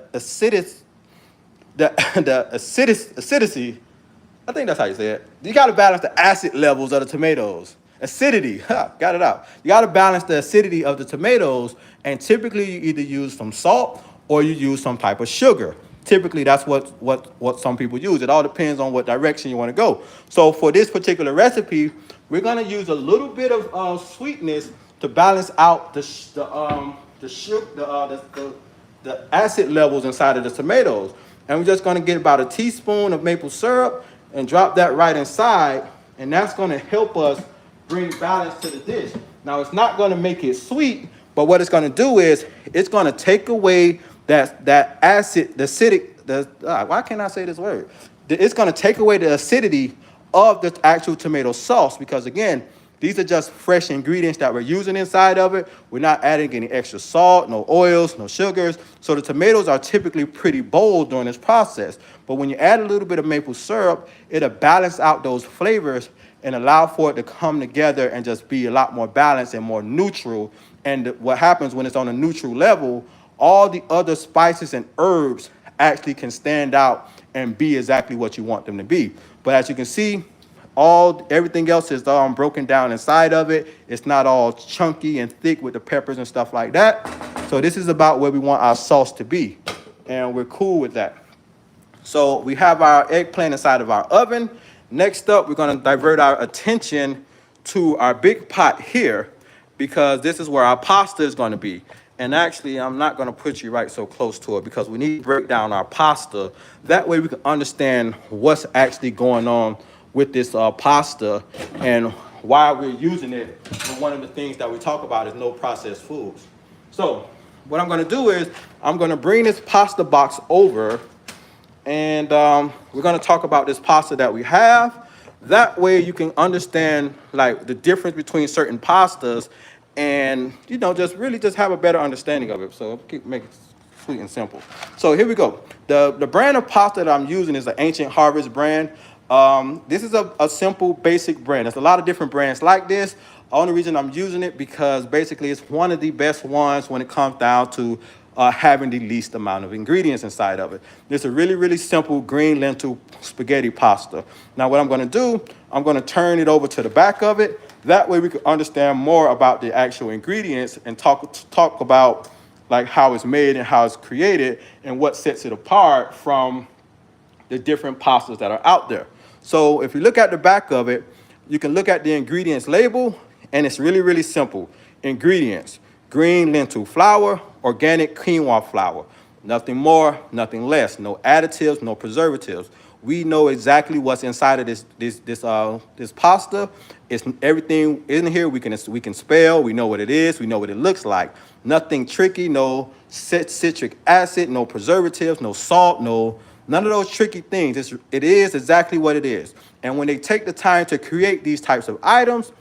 S1: think that's how you say it. You got to balance the acid levels of the tomatoes. Acidity, got it out. You got to balance the acidity of the tomatoes, and typically you either use some salt or you use some type of sugar. Typically, that's what some people use. It all depends on what direction you want to go. So for this particular recipe, we're going to use a little bit of sweetness to balance out the acid levels inside of the tomatoes. And we're just going to get about a teaspoon of maple syrup and drop that right inside. And that's going to help us bring balance to the dish. Now, it's not going to make it sweet, but what it's going to do is it's going to take away that acid, the acidic, why can't I say this word? It's going to take away the acidity of the actual tomato sauce because, again, these are just fresh ingredients that we're using inside of it. We're not adding any extra salt, no oils, no sugars. So the tomatoes are typically pretty bold during this process. But when you add a little bit of maple syrup, it'll balance out those flavors and allow for it to come together and just be a lot more balanced and more neutral. And what happens when it's on a neutral level, all the other spices and herbs actually can stand out and be exactly what you want them to be. But as you can see, everything else is broken down inside of it. It's not all chunky and thick with the peppers and stuff like that. So this is about where we want our sauce to be, and we're cool with that. So we have our eggplant inside of our oven. Next up, we're going to divert our attention to our big pot here because this is where our pasta is going to be. And actually, I'm not going to put you right so close to it because we need to break down our pasta. That way we can understand what's actually going on with this pasta and why we're using it. And one of the things that we talk about is no processed foods. So what I'm going to do is I'm going to bring this pasta box over, and we're going to talk about this pasta that we have. That way you can understand like the difference between certain pastas, and just really just have a better understanding of it. So I'll keep making it sweet and simple. So here we go. The brand of pasta that I'm using is the Ancient Harvest brand. This is a simple, basic brand. There's a lot of different brands like this. The only reason I'm using it because basically it's one of the best ones when it comes down to having the least amount of ingredients inside of it. It's a really, really simple green lentil spaghetti pasta. Now what I'm going to do, I'm going to turn it over to the back of it. That way we can understand more about the actual ingredients and talk about like how it's made and how it's created and what sets it apart from the different pastas that are out there. So if you look at the back of it, you can look at the ingredients label, and it's really, really simple. Ingredients: green lentil flour, organic quinoa flour. Nothing more, nothing less. No additives, no preservatives. We know exactly what's inside of this pasta. It's everything in here. We can spell. We know what it is. We know what it looks like. Nothing tricky. No citric acid. No preservatives. No salt. None of those tricky things. It is exactly what it is. And when they take the time to create these types of items,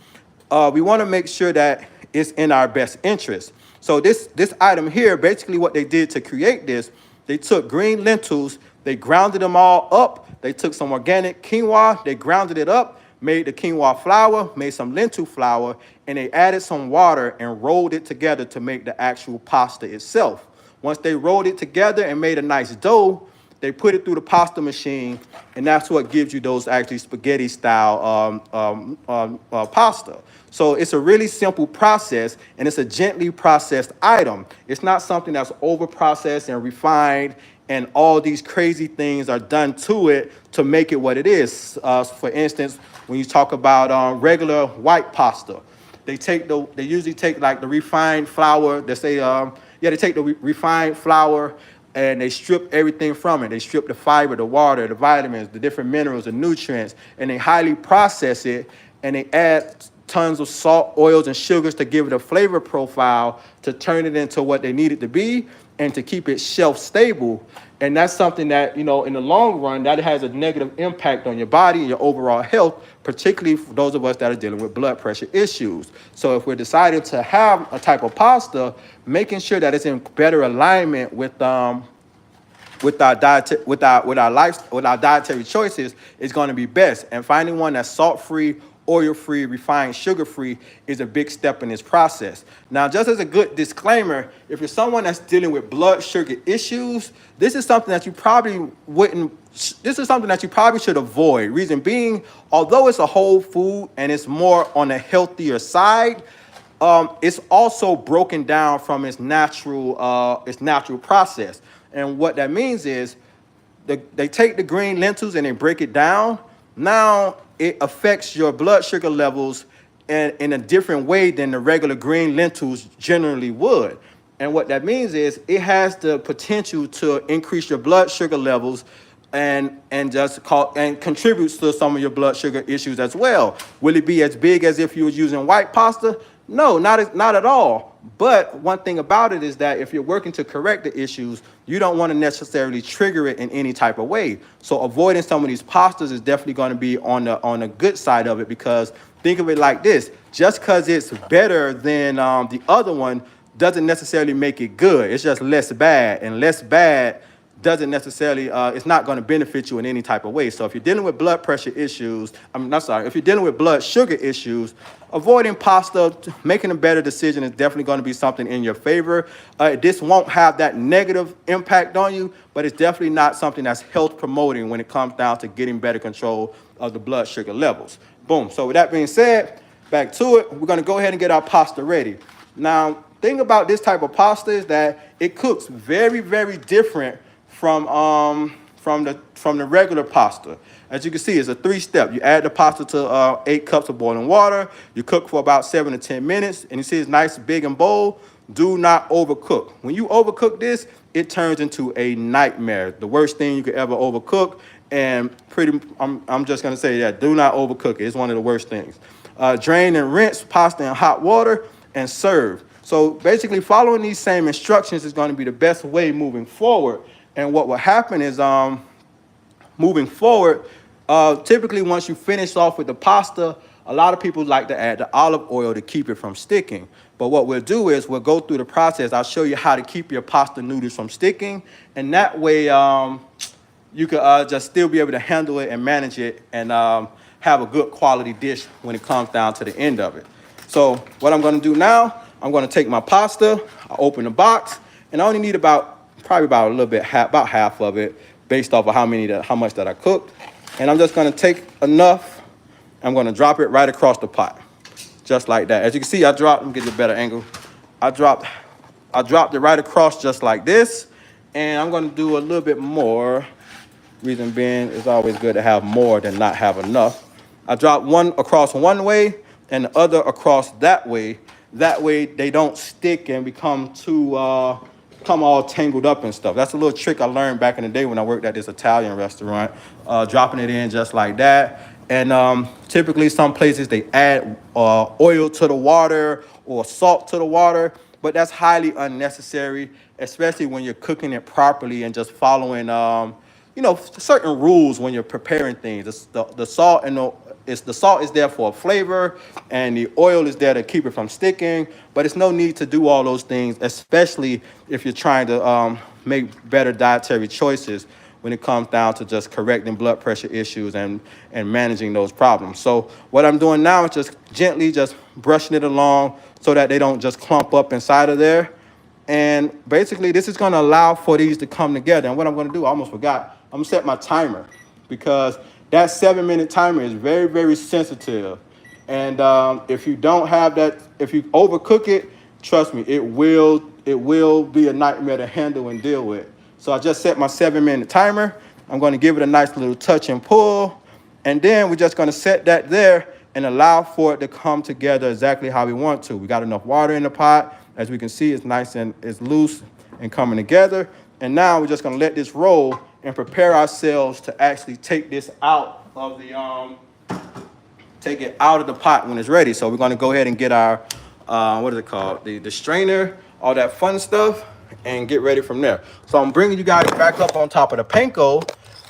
S1: we want to make sure that it's in our best interest. So this item here, basically what they did to create this, they took green lentils, they grounded them all up. They took some organic quinoa, they grounded it up, made the quinoa flour, made some lentil flour, and they added some water and rolled it together to make the actual pasta itself. Once they rolled it together and made a nice dough, they put it through the pasta machine, and that's what gives you those actually spaghetti style pasta. So it's a really simple process, and it's a gently processed item. It's not something that's over processed and refined, and all these crazy things are done to it to make it what it is. For instance, when you talk about regular white pasta, they usually take like the refined flour. They take the refined flour and they strip everything from it. They strip the fiber, the water, the vitamins, the different minerals, the nutrients, and they highly process it, and they add tons of salt, oils, and sugars to give it a flavor profile to turn it into what they need it to be and to keep it shelf stable. And that's something that, in the long run, that has a negative impact on your body and your overall health, particularly for those of us that are dealing with blood pressure issues. So if we're deciding to have a type of pasta, making sure that it's in better alignment with our dietary choices is going to be best. And finding one that's salt-free, oil-free, refined, sugar-free is a big step in this process. Now, just as a good disclaimer, if you're someone that's dealing with blood sugar issues, this is something that you probably should avoid. Reason being, although it's a whole food and it's more on the healthier side, it's also broken down from its natural process. And what that means is they take the green lentils and they break it down. Now it affects your blood sugar levels in a different way than the regular green lentils generally would. And what that means is it has the potential to increase your blood sugar levels and contributes to some of your blood sugar issues as well. Will it be as big as if you were using white pasta? No, not at all. But one thing about it is that if you're working to correct the issues, you don't want to necessarily trigger it in any type of way. So avoiding some of these pastas is definitely going to be on the good side of it, because think of it like this: just because it's better than the other one doesn't necessarily make it good. It's just less bad, and less bad doesn't necessarily, it's not going to benefit you in any type of way. So if you're dealing with blood pressure issues, if you're dealing with blood sugar issues, avoiding pasta, making a better decision is definitely going to be something in your favor. This won't have that negative impact on you, but it's definitely not something that's health promoting when it comes down to getting better control of the blood sugar levels. Boom. So with that being said, back to it, we're going to go ahead and get our pasta ready. Now, thing about this type of pasta is that it cooks very, very different from the regular pasta. As you can see, it's a 3-step. You add the pasta to 8 cups of boiling water. You cook for about 7 to 10 minutes, and you see it's nice, big, and bold. Do not overcook. When you overcook this, it turns into a nightmare. The worst thing you could ever overcook, and I'm just gonna say that do not overcook it. It's one of the worst things. Drain and rinse pasta in hot water and serve. So basically following these same instructions is going to be the best way moving forward. And what will happen is moving forward, typically once you finish off with the pasta, a lot of people like to add the olive oil to keep it from sticking. But what we'll do is we'll go through the process. I'll show you how to keep your pasta noodles from sticking. And that way you can just still be able to handle it and manage it and have a good quality dish when it comes down to the end of it. So what I'm gonna do now, I'm gonna take my pasta, I open the box, and I only need probably about a little bit, about half of it, based off of how much that I cooked. And I'm just gonna take enough, I'm gonna drop it right across the pot, just like that. As you can see, let me get a better angle. I dropped it right across just like this, and I'm gonna do a little bit more. Reason being, it's always good to have more than not have enough. I drop one across one way and the other across that way. That way they don't stick and become all tangled up and stuff. That's a little trick I learned back in the day when I worked at this Italian restaurant, dropping it in just like that. And typically some places they add oil to the water or salt to the water, but that's highly unnecessary, especially when you're cooking it properly and just following certain rules when you're preparing things. The salt is there for a flavor, and the oil is there to keep it from sticking. But it's no need to do all those things, especially if you're trying to make better dietary choices when it comes down to just correcting blood pressure issues and managing those problems. So what I'm doing now is just gently just brushing it along so that they don't just clump up inside of there. And basically, this is going to allow for these to come together. And what I'm going to do, I almost forgot, I'm going to set my timer, because that 7-minute timer is very, very sensitive. And if you don't have that, if you overcook it, trust me, it will be a nightmare to handle and deal with. So I just set my 7-minute timer. I'm going to give it a nice little touch and pull. And then we're just going to set that there and allow for it to come together exactly how we want to. We got enough water in the pot. As we can see, it's nice and it's loose and coming together. And now we're just going to let this roll and prepare ourselves to actually take this out of the take it out of the pot when it's ready. So we're going to go ahead and get our what is it called, the strainer, all that fun stuff, and get ready from there. So I'm bringing you guys back up on top of the panko,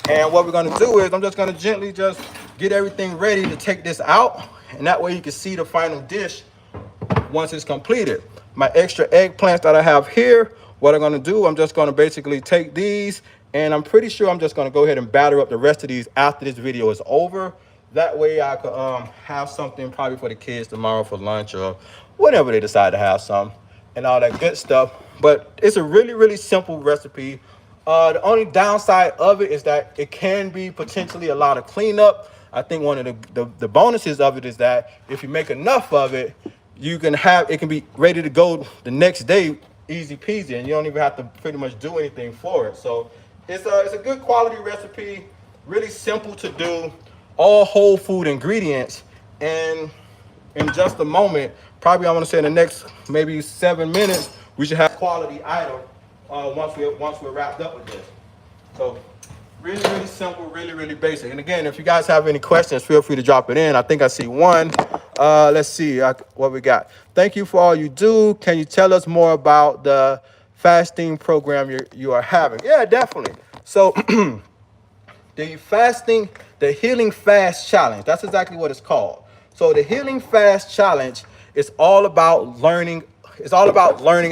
S1: and what we're going to do is I'm just going to gently just get everything ready to take this out, and that way you can see the final dish once it's completed. My extra eggplants that I have here, what I'm going to do, I'm just going to basically take these, and I'm pretty sure I'm just going to go ahead and batter up the rest of these after this video is over. That way I could have something probably for the kids tomorrow for lunch or whenever they decide to have some and all that good stuff. But it's a really, really simple recipe. The only downside of it is that it can be potentially a lot of cleanup. I think one of the bonuses of it is that if you make enough of it, it can be ready to go the next day, easy peasy, and you don't even have to pretty much do anything for it. So it's a good quality recipe, really simple to do, all whole food ingredients, and in just a moment, probably I want to say in the next maybe 7 minutes, we should have quality item once we're wrapped up with this. So really, really simple, really, really basic. And again, if you guys have any questions, feel free to drop it in. I think I see one. Let's see what we got. Thank you for all you do. Can you tell us more about the fasting program you are having? Yeah, definitely. So the Healing Fast Challenge, that's exactly what it's called. So the Healing Fast Challenge is all about learning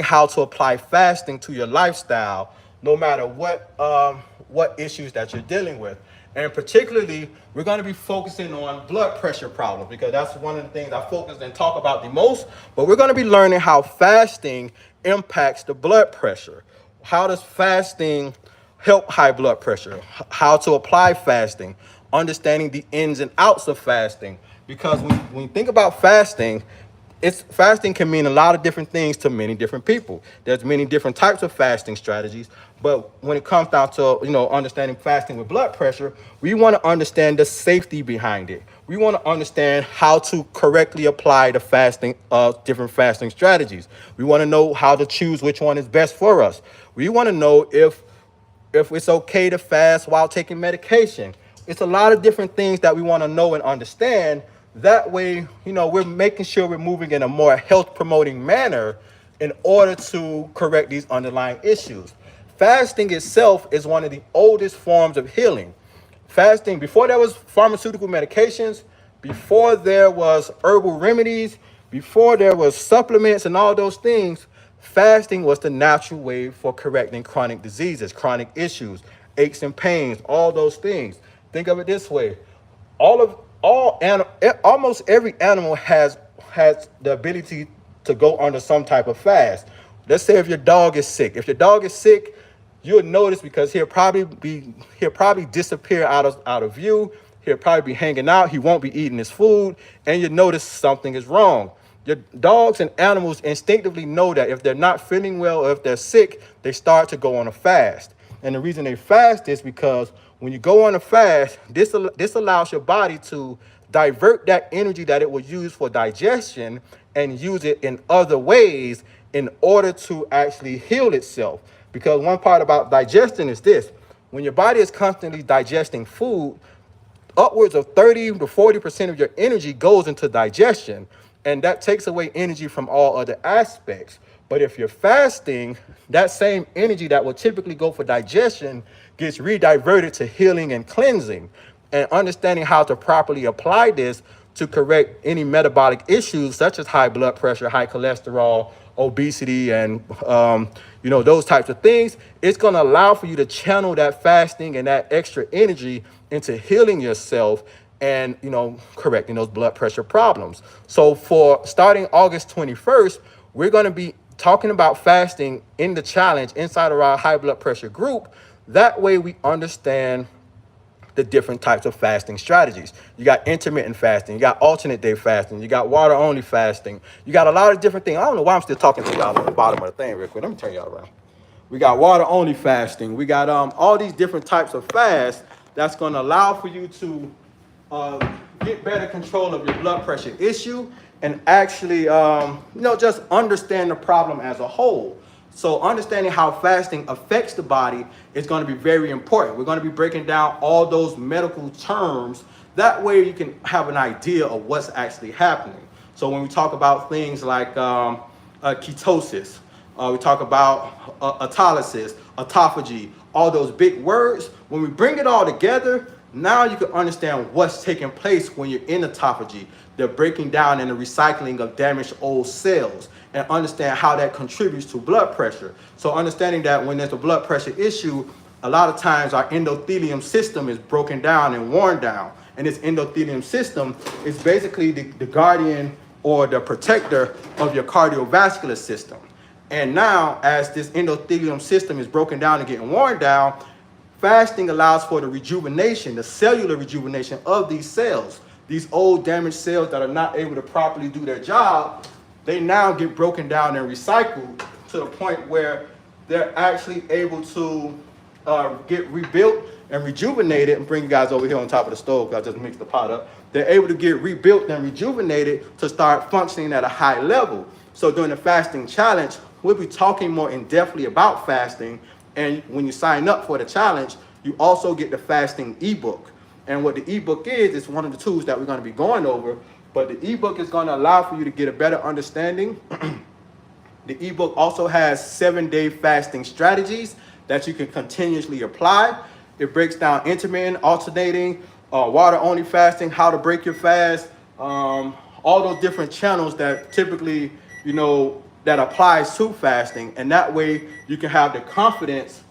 S1: how to apply fasting to your lifestyle, no matter what issues that you're dealing with. And particularly, we're going to be focusing on blood pressure problems, because that's one of the things I focus and talk about the most. But we're going to be learning how fasting impacts the blood pressure. How does fasting help high blood pressure? How to apply fasting, understanding the ins and outs of fasting. Because when you think about fasting, fasting can mean a lot of different things to many different people. There's many different types of fasting strategies, but when it comes down to understanding fasting with blood pressure, we want to understand the safety behind it. We want to understand how to correctly apply the different fasting strategies. We want to know how to choose which one is best for us. We want to know if it's okay to fast while taking medication. It's a lot of different things that we want to know and understand That way, we're making sure we're moving in a more health promoting manner in order to correct these underlying issues. Fasting itself is one of the oldest forms of healing. Fasting, before there was pharmaceutical medications, before there was herbal remedies, before there was supplements and all those things, fasting was the natural way for correcting chronic diseases, chronic issues, aches and pains, all those things. Think of it this way: almost every animal has the ability to go under some type of fast. Let's say if your dog is sick. If your dog is sick, you'll notice because he'll probably disappear out of view. He'll probably be hanging out. He won't be eating his food, and you notice something is wrong. Your dogs and animals instinctively know that if they're not feeling well or if they're sick, they start to go on a fast. And the reason they fast is because when you go on a fast, this allows your body to divert that energy that it was used for digestion and use it in other ways in order to actually heal itself. Because one part about digestion is this: when your body is constantly digesting food, upwards of 30 to 40% of your energy goes into digestion, and that takes away energy from all other aspects. But if you're fasting, that same energy that will typically go for digestion gets rediverted to healing and cleansing. And understanding how to properly apply this to correct any metabolic issues such as high blood pressure, high cholesterol, obesity, and those types of things, it's going to allow for you to channel that fasting and that extra energy into healing yourself and correcting those blood pressure problems. So for starting August 21st, we're going to be talking about fasting in the challenge inside of our high blood pressure group. That way we understand the different types of fasting strategies. You got intermittent fasting, you got alternate day fasting, you got water only fasting, you got a lot of different things. I don't know why I'm still talking to y'all on the bottom of the thing real quick. Let me turn y'all around. We got water only fasting. We got all these different types of fasts that's going to allow for you to get better control of your blood pressure issue and actually just understand the problem as a whole. So understanding how fasting affects the body is going to be very important. We're going to be breaking down all those medical terms. That way you can have an idea of what's actually happening. So when we talk about things like ketosis, we talk about autolysis, autophagy, all those big words, when we bring it all together, now you can understand what's taking place when you're in autophagy. They're breaking down and the recycling of damaged old cells, and understand how that contributes to blood pressure. So understanding that when there's a blood pressure issue, a lot of times our endothelium system is broken down and worn down. And this endothelium system is basically the guardian or the protector of your cardiovascular system. And now, as this endothelium system is broken down and getting worn down, fasting allows for the rejuvenation, the cellular rejuvenation of these cells. These old damaged cells that are not able to properly do their job, they now get broken down and recycled to the point where they're actually able to get rebuilt and rejuvenated. And bring you guys over here on top of the stove because I just mixed the pot up. They're able to get rebuilt and rejuvenated to start functioning at a high level. So during the fasting challenge, we'll be talking more in depthly about fasting. And when you sign up for the challenge, you also get the fasting ebook. And what the ebook is one of the tools that we're going to be going over. But the ebook is going to allow for you to get a better understanding. The ebook also has 7-day fasting strategies that you can continuously apply. It breaks down intermittent, alternating, water only fasting, how to break your fast, all those different channels that typically, that applies to fasting. And that way you can have the confidence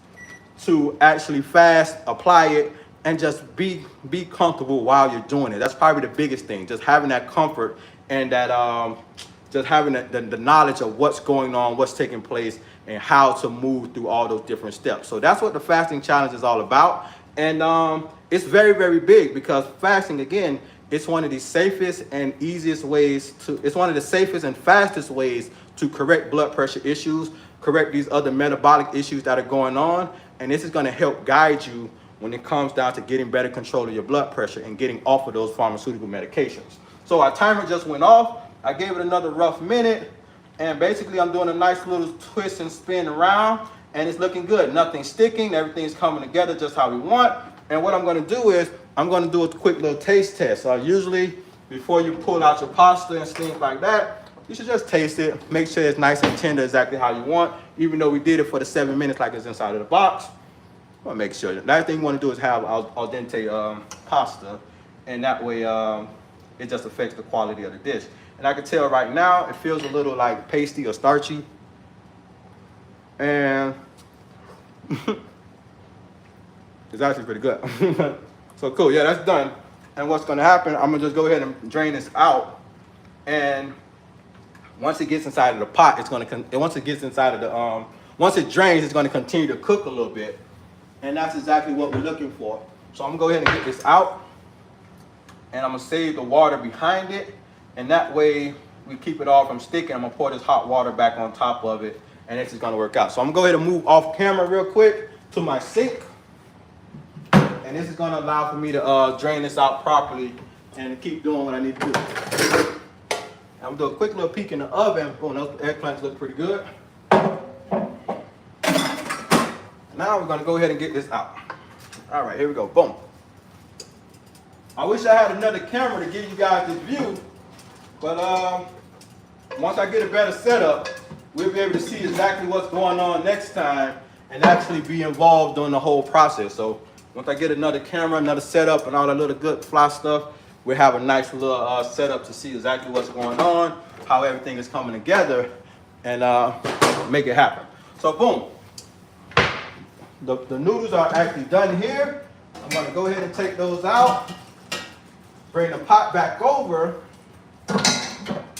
S1: to actually fast, apply it, and just be comfortable while you're doing it. That's probably the biggest thing, just having that comfort and that just having the knowledge of what's going on, what's taking place, and how to move through all those different steps. So that's what the fasting challenge is all about. And it's very, very big because fasting, again, it's one of the safest and easiest ways it's one of the safest and fastest ways to correct blood pressure issues, correct these other metabolic issues that are going on. And this is going to help guide you when it comes down to getting better control of your blood pressure and getting off of those pharmaceutical medications. So our timer just went off. I gave it another rough minute. And basically I'm doing a nice little twist and spin around. And it's looking good. Nothing's sticking. Everything's coming together just how we want. And what I'm going to do is I'm going to do a quick little taste test. Usually before you pull out your pasta and things like that, you should just taste it. Make sure it's nice and tender exactly how you want. Even though we did it for the 7 minutes like it's inside of the box, I want to make sure. The last thing you want to do is have al dente pasta, and that way it just affects the quality of the dish. And I can tell right now it feels a little like pasty or starchy. And it's actually pretty good. So cool, yeah, that's done. And what's gonna happen, I'm gonna just go ahead and drain this out. And once it gets inside of the pot, it's gonna, once it gets inside of the, once it drains, it's gonna continue to cook a little bit. And that's exactly what we're looking for. So I'm gonna go ahead and get this out. And I'm gonna save the water behind it. And that way we keep it all from sticking. I'm gonna pour this hot water back on top of it. And this is gonna work out. So I'm gonna go ahead and move off camera real quick to my sink. And this is gonna allow for me to drain this out properly and keep doing what I need to do. I'm gonna do a quick little peek in the oven. Boom, those eggplants look pretty good. Now we're gonna go ahead and get this out. All right, here we go, boom. I wish I had another camera to give you guys this view, but once I get a better setup, we'll be able to see exactly what's going on next time and actually be involved in the whole process. So once I get another camera, another setup, and all that little good fly stuff, we'll have a nice little setup to see exactly what's going on, how everything is coming together, and make it happen. So boom, the noodles are actually done here. I'm gonna go ahead and take those out, bring the pot back over,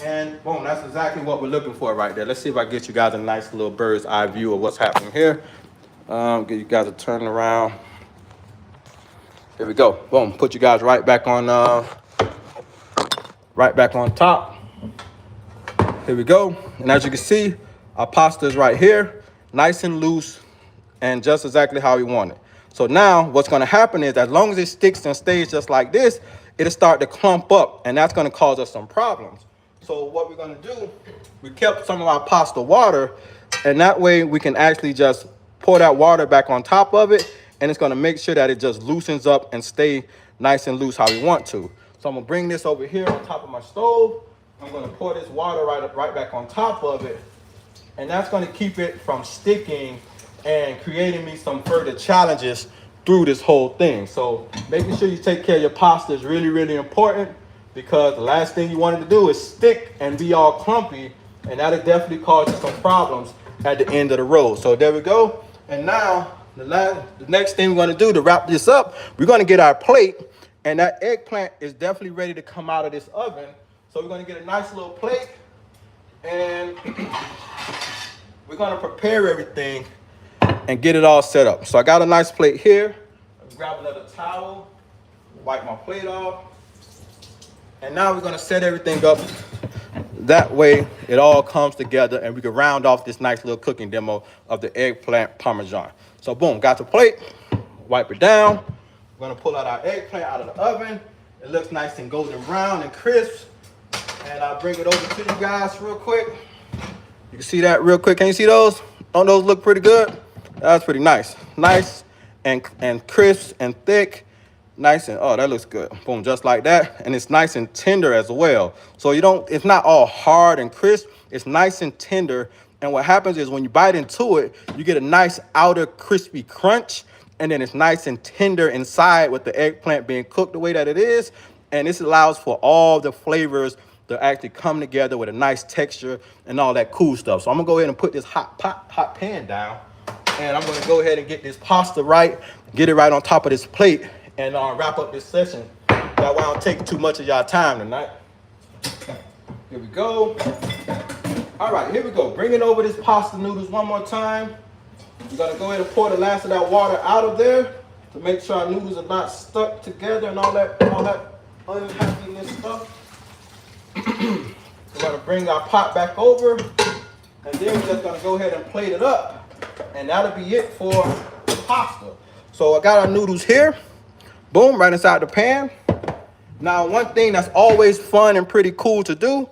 S1: and boom, that's exactly what we're looking for right there. Let's see if I can get you guys a nice little bird's eye view of what's happening here. Get you guys a turn around. Here we go. Boom. Put you guys right back on top. Here we go. And as you can see, our pasta is right here, nice and loose, and just exactly how we want it. So now what's going to happen is, as long as it sticks and stays just like this, it'll start to clump up, and that's going to cause us some problems. So what we're going to do, we kept some of our pasta water, and that way we can actually just pour that water back on top of it, and it's going to make sure that it just loosens up and stay nice and loose how we want to. So I'm going to bring this over here on top of my stove. I'm going to pour this water right back on top of it, and that's going to keep it from sticking and creating me some further challenges through this whole thing. So making sure you take care of your pasta is really, really important, because the last thing you want it to do is stick and be all clumpy, and that'll definitely cause you some problems at the end of the road. So there we go. And now the next thing we're going to do to wrap this up, we're going to get our plate, and that eggplant is definitely ready to come out of this oven. So we're going to get a nice little plate, and we're going to prepare everything and get it all set up. So I got a nice plate here. Let me grab another towel, wipe my plate off. And now we're gonna set everything up. That way it all comes together and we can round off this nice little cooking demo of the eggplant parmesan. So boom, got the plate, wipe it down. We're gonna pull out our eggplant out of the oven. It looks nice and golden brown and crisp. And I'll bring it over to you guys real quick. You can see that real quick. Can you see those? Don't those look pretty good? That's pretty nice. Nice and crisp and thick. Nice and, oh, that looks good. Boom, just like that. And it's nice and tender as well. So it's not all hard and crisp. It's nice and tender. And what happens is when you bite into it, you get a nice outer crispy crunch. And then it's nice and tender inside with the eggplant being cooked the way that it is. And this allows for all the flavors to actually come together with a nice texture and all that cool stuff. So I'm gonna go ahead and put this hot pan down. And I'm gonna go ahead and get this pasta right, get it right on top of this plate, and wrap up this session. That way I don't take too much of y'all time tonight. Here we go. All right, here we go. Bringing over this pasta noodles one more time. We're gonna go ahead and pour the last of that water out of there to make sure our noodles are not stuck together and all that unhappiness stuff. We're gonna bring our pot back over, and then we're just gonna go ahead and plate it up, and that'll be it for the pasta. So I got our noodles here. Boom, right inside the pan. Now, one thing that's always fun and pretty cool to do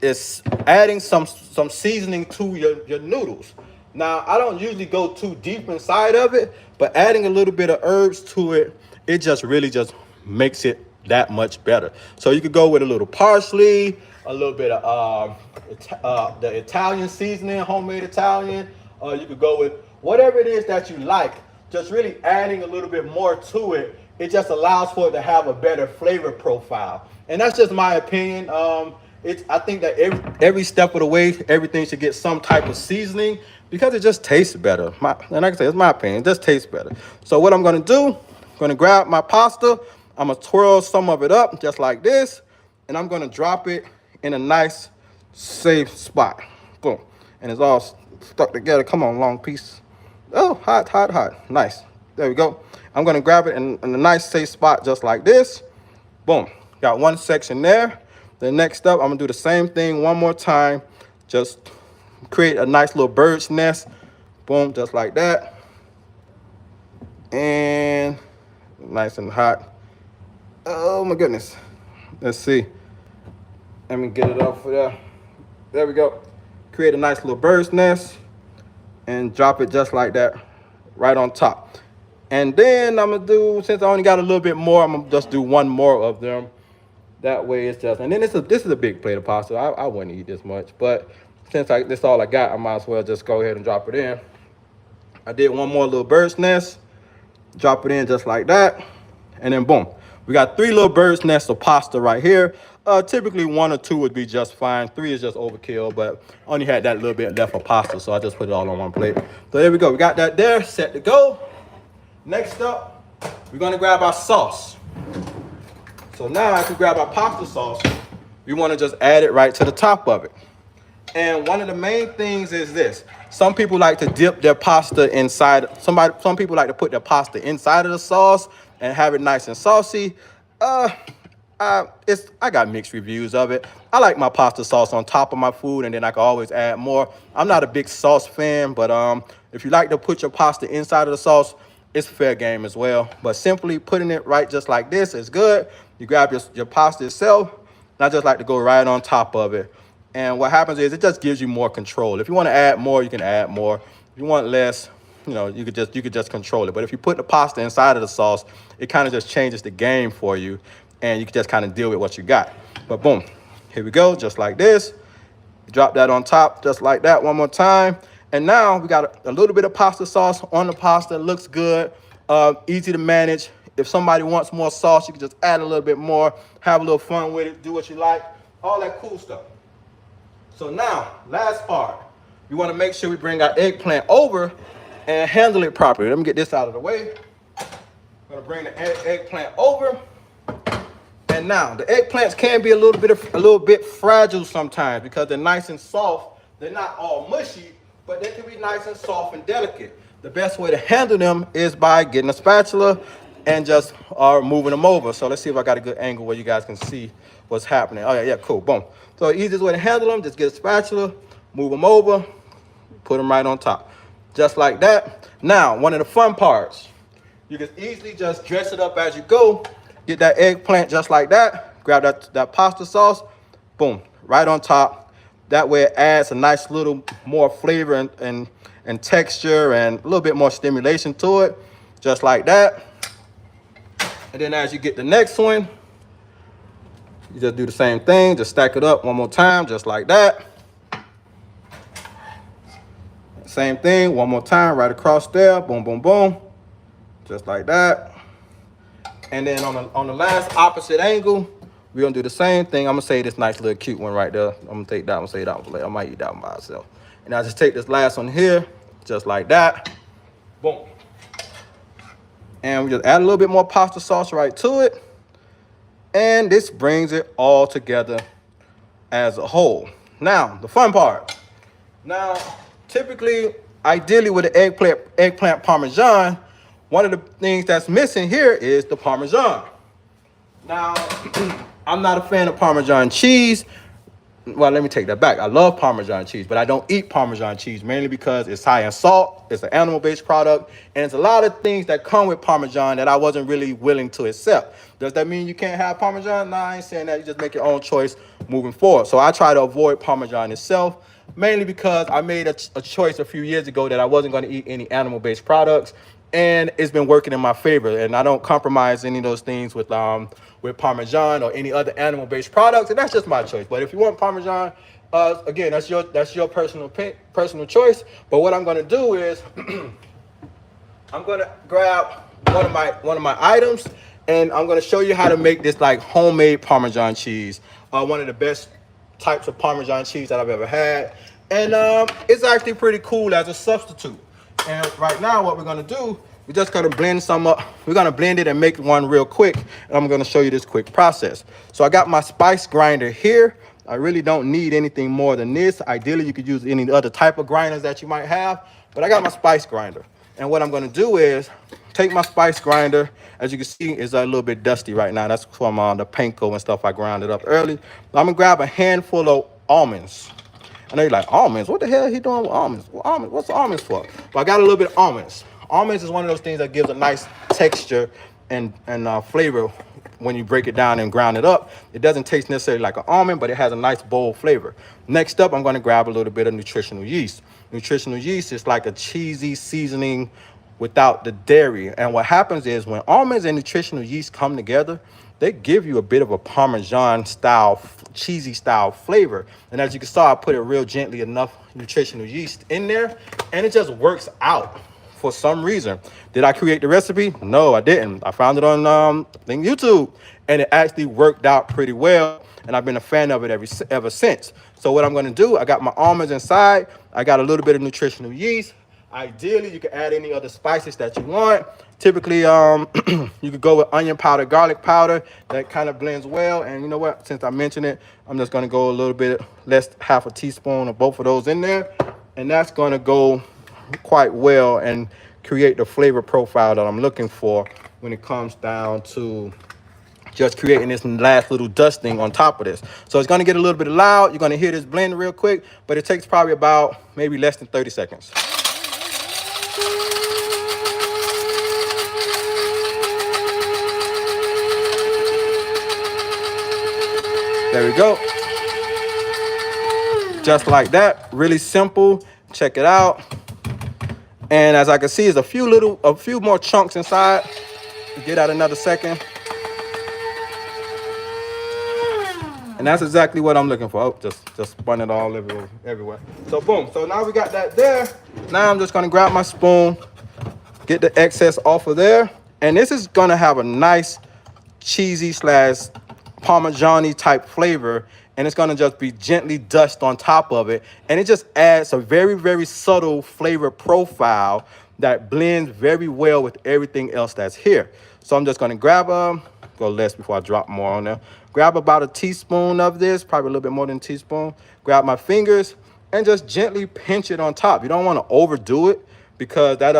S1: is adding some seasoning to your noodles. Now, I don't usually go too deep inside of it, but adding a little bit of herbs to it, it just really just makes it that much better. So you could go with a little parsley, a little bit of the Italian seasoning, homemade Italian. You could go with whatever it is that you like. Just really adding a little bit more to it. It just allows for it to have a better flavor profile. And that's just my opinion. I think that every step of the way, everything should get some type of seasoning because it just tastes better. And like I said, it's my opinion. It just tastes better. So what I'm going to do, I'm going to grab my pasta. I'm going to twirl some of it up just like this. And I'm going to drop it in a nice, safe spot. Boom. And it's all stuck together. Come on, long piece. Oh, hot, hot, hot. Nice. There we go. I'm going to grab it in a nice, safe spot just like this. Boom. Got one section there. The next up, I'm going to do the same thing one more time. Just create a nice little bird's nest. Boom, just like that. And nice and hot. Oh, my goodness. Let's see. Let me get it off for there. There we go. Create a nice little bird's nest and drop it just like that right on top. And then I'm going to do, since I only got a little bit more, I'm going to just do one more of them. That way it's just, and then this is a big plate of pasta. I wouldn't eat this much, but since this is all I got, I might as well just go ahead and drop it in. I did one more little bird's nest, drop it in just like that, and then boom. We got 3 little bird's nests of pasta right here. Typically 1 or 2 would be just fine. 3 is just overkill, but I only had that little bit left for pasta, so I just put it all on one plate. So there we go. We got that there, set to go. Next up, we're gonna grab our sauce. So now if we grab our pasta sauce, we want to just add it right to the top of it. And one of the main things is this. Some people like to dip their pasta inside. Some people like to put their pasta inside of the sauce and have it nice and saucy. I got mixed reviews of it. I like my pasta sauce on top of my food, and then I can always add more. I'm not a big sauce fan, but if you like to put your pasta inside of the sauce, it's fair game as well. But simply putting it right just like this is good. You grab your pasta itself, and I just like to go right on top of it. And what happens is it just gives you more control. If you want to add more, you can add more. If you want less, you could just control it. But if you put the pasta inside of the sauce, it kind of just changes the game for you, and you can just kind of deal with what you got. But boom, here we go, just like this. Drop that on top, just like that, one more time. And now we got a little bit of pasta sauce on the pasta. Looks good, easy to manage. If somebody wants more sauce, you can just add a little bit more, have a little fun with it, do what you like, all that cool stuff. So now, last part, we want to make sure we bring our eggplant over and handle it properly. Let me get this out of the way. I'm going to bring the eggplant over. And now, the eggplants can be a little bit fragile sometimes because they're nice and soft. They're not all mushy, but they can be nice and soft and delicate. The best way to handle them is by getting a spatula and just moving them over. So let's see if I got a good angle where you guys can see what's happening. Oh yeah, cool, boom. So the easiest way to handle them, just get a spatula, move them over, put them right on top. Just like that. Now, one of the fun parts, you can easily just dress it up as you go. Get that eggplant just like that. Grab that pasta sauce, boom, right on top. That way it adds a nice little more flavor and texture and a little bit more stimulation to it. Just like that. And then as you get the next one, you just do the same thing. Just stack it up one more time, just like that. Same thing, one more time, right across there. Boom, boom, boom. Just like that. And then on the last opposite angle, we're gonna do the same thing. I'm gonna say this nice little cute one right there. I'm gonna take that one, say that one later. I might eat that one by itself. And I just take this last one here, just like that. Boom. And we just add a little bit more pasta sauce right to it. And this brings it all together as a whole. Now, the fun part. Now, typically, ideally with the eggplant Parmesan, one of the things that's missing here is the Parmesan. Now, I'm not a fan of Parmesan cheese. Well, let me take that back. I love Parmesan cheese, but I don't eat Parmesan cheese mainly because it's high in salt, it's an animal-based product, and it's a lot of things that come with Parmesan that I wasn't really willing to accept. Does that mean you can't have Parmesan? No, I ain't saying that. You just make your own choice moving forward. So I try to avoid Parmesan itself, mainly because I made a choice a few years ago that I wasn't going to eat any animal-based products. and it's been working in my favor. And I don't compromise any of those things with Parmesan or any other animal-based products, and that's just my choice. But if you want Parmesan, again, that's your personal choice. But what I'm going to do is I'm going to grab one of my items, and I'm going to show you how to make this like homemade Parmesan cheese. One of the best types of Parmesan cheese that I've ever had, and it's actually pretty cool as a substitute. And right now, what we're gonna do, we're just gonna blend some up. We're gonna blend it and make one real quick, and I'm gonna show you this quick process. So I got my spice grinder here. I really don't need anything more than this. Ideally, you could use any other type of grinders that you might have, but I got my spice grinder. And what I'm gonna do is take my spice grinder. As you can see, it's a little bit dusty right now. That's from the panko and stuff I ground it up early. I'm gonna grab a handful of almonds. I know you're like, almonds? What the hell are he doing with almonds? Well, almonds, what's almonds for? Well, I got a little bit of almonds. Almonds is one of those things that gives a nice texture and flavor when you break it down and ground it up. It doesn't taste necessarily like an almond, but it has a nice bold flavor. Next up, I'm going to grab a little bit of nutritional yeast. Nutritional yeast is like a cheesy seasoning without the dairy. And what happens is when almonds and nutritional yeast come together, they give you a bit of a Parmesan style, cheesy style flavor. And as you can see, I put it real gently enough nutritional yeast in there, and it just works out for some reason. Did I create the recipe? No, I didn't. I found it on YouTube, and it actually worked out pretty well. And I've been a fan of it ever since. So what I'm going to do, I got my almonds inside. I got a little bit of nutritional yeast. Ideally, you can add any other spices that you want. Typically, you could go with onion powder, garlic powder. That kind of blends well. And you know what? Since I mentioned it, I'm just going to go a little bit less, half a teaspoon of both of those in there. And that's going to go quite well and create the flavor profile that I'm looking for when it comes down to just creating this last little dusting on top of this. So it's going to get a little bit loud. You're going to hear this blend real quick, but it takes probably about maybe less than 30 seconds. There we go. Just like that, really simple. Check it out. And as I can see, there's a few more chunks inside. Get out another second. And that's exactly what I'm looking for. Oh, just spun it all everywhere. So boom. So now we got that there. Now I'm just gonna grab my spoon, get the excess off of there. And this is gonna have a nice cheesy slash Parmesan-y type flavor. And it's gonna just be gently dusted on top of it. And it just adds a very, very subtle flavor profile that blends very well with everything else that's here. So I'm just gonna grab go less before I drop more on there. Grab about a teaspoon of this, probably a little bit more than a teaspoon. Grab my fingers and just gently pinch it on top. You don't want to overdo it because that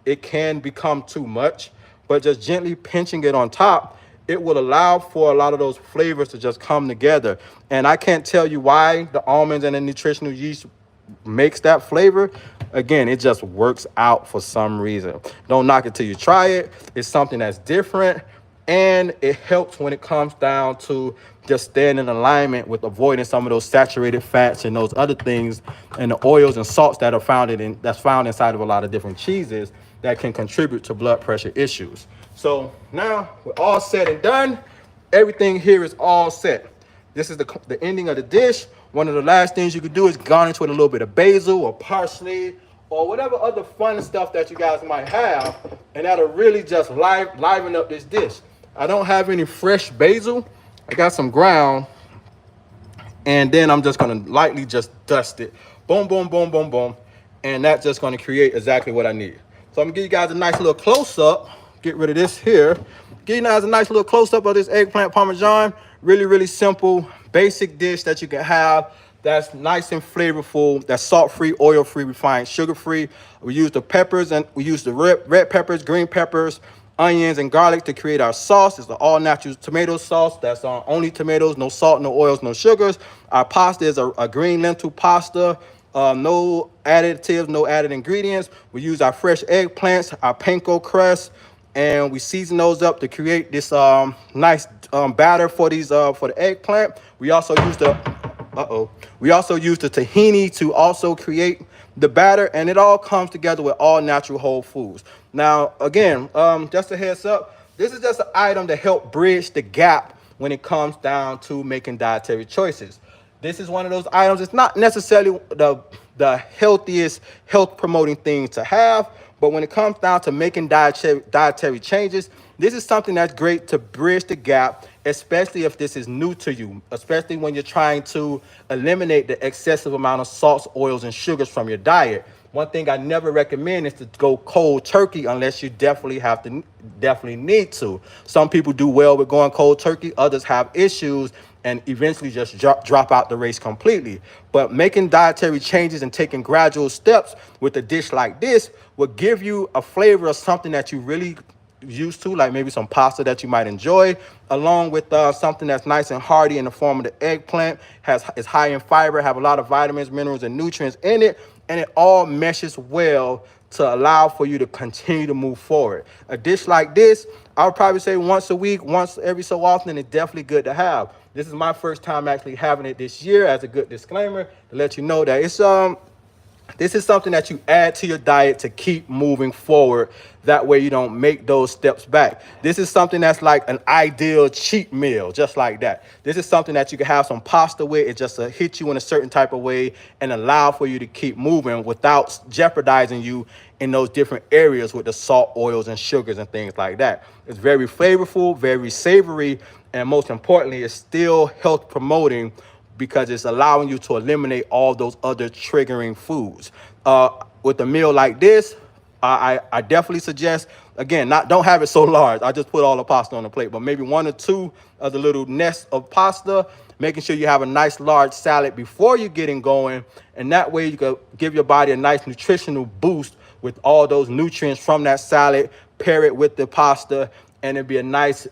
S1: it can become too much, but just gently pinching it on top, it will allow for a lot of those flavors to just come together. And I can't tell you why the almonds and the nutritional yeast makes that flavor. Again, it just works out for some reason. Don't knock it till you try it. It's something that's different. And it helps when it comes down to just staying in alignment with avoiding some of those saturated fats and those other things and the oils and salts that are found inside of a lot of different cheeses that can contribute to blood pressure issues. So now we're all said and done. Everything here is all set. This is the ending of the dish. One of the last things you could do is garnish with a little bit of basil or parsley or whatever other fun stuff that you guys might have, and that'll really just liven up this dish. I don't have any fresh basil. I got some ground, and then I'm just gonna lightly just dust it. Boom, boom, boom, boom, boom. And that's just gonna create exactly what I need. So I'm gonna give you guys a nice little close-up. Get rid of this here. Give you guys a nice little close-up of this eggplant Parmesan. Really, really simple, basic dish that you can have that's nice and flavorful, that's salt-free, oil-free, refined, sugar-free. We use the peppers, and we use the red peppers, green peppers, onions, and garlic to create our sauce. It's the all-natural tomato sauce. That's only tomatoes, no salt, no oils, no sugars. Our pasta is a green lentil pasta. No additives, no added ingredients. We use our fresh eggplants, our panko crust, and we season those up to create this nice batter for the eggplant. We also use the tahini to also create the batter, and it all comes together with all natural whole foods. Now, again, just a heads up, this is just an item to help bridge the gap when it comes down to making dietary choices. This is one of those items. It's not necessarily the healthiest, health promoting thing to have, but when it comes down to making dietary changes, this is something that's great to bridge the gap, especially if this is new to you, especially when you're trying to eliminate the excessive amount of salts, oils, and sugars from your diet. One thing I never recommend is to go cold turkey unless you definitely need to. Some people do well with going cold turkey. Others have issues and eventually just drop out the race completely. But making dietary changes and taking gradual steps with a dish like this will give you a flavor of something that you really used to, like maybe some pasta that you might enjoy, along with something that's nice and hearty in the form of the eggplant, is high in fiber, have a lot of vitamins, minerals, and nutrients in it, and it all meshes well to allow for you to continue to move forward. A dish like this, I would probably say once a week, once every so often, it's definitely good to have. This is my first time actually having it this year, as a good disclaimer, to let you know that it's this is something that you add to your diet to keep moving forward. That way you don't make those steps back. This is something that's like an ideal cheat meal, just like that. This is something that you can have some pasta with. It just hit you in a certain type of way and allow for you to keep moving without jeopardizing you in those different areas with the salt, oils, and sugars and things like that. It's very flavorful, very savory, and most importantly, it's still health promoting because it's allowing you to eliminate all those other triggering foods. With a meal like this, I definitely suggest, again, don't have it so large. I just put all the pasta on the plate, but maybe 1 or 2 of the little nests of pasta, making sure you have a nice large salad before you're getting going. And that way you can give your body a nice nutritional boost with all those nutrients from that salad, pair it with the pasta, and it'd be a nice,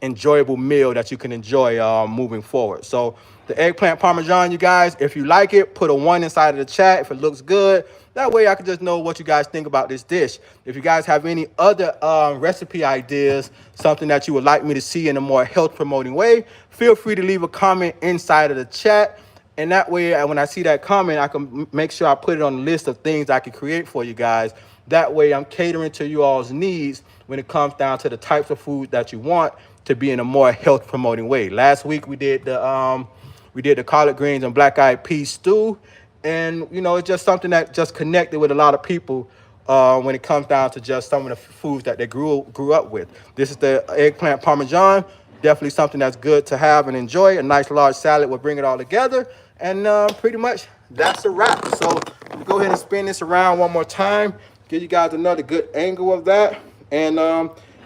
S1: enjoyable meal that you can enjoy moving forward. So the eggplant parmesan, you guys, if you like it, put a 1 inside of the chat if it looks good. That way I can just know what you guys think about this dish. If you guys have any other recipe ideas, something that you would like me to see in a more health promoting way, feel free to leave a comment inside of the chat. And that way, when I see that comment, I can make sure I put it on the list of things I can create for you guys. That way I'm catering to you all's needs when it comes down to the types of food that you want to be in a more health promoting way. Last week we did the collard greens and black eyed pea stew. And, you know, it's just something that just connected with a lot of people when it comes down to just some of the foods that they grew up with. This is the eggplant parmesan. Definitely something that's good to have and enjoy. A nice large salad will bring it all together. And pretty much that's a wrap. So go ahead and spin this around one more time. Give you guys another good angle of that. And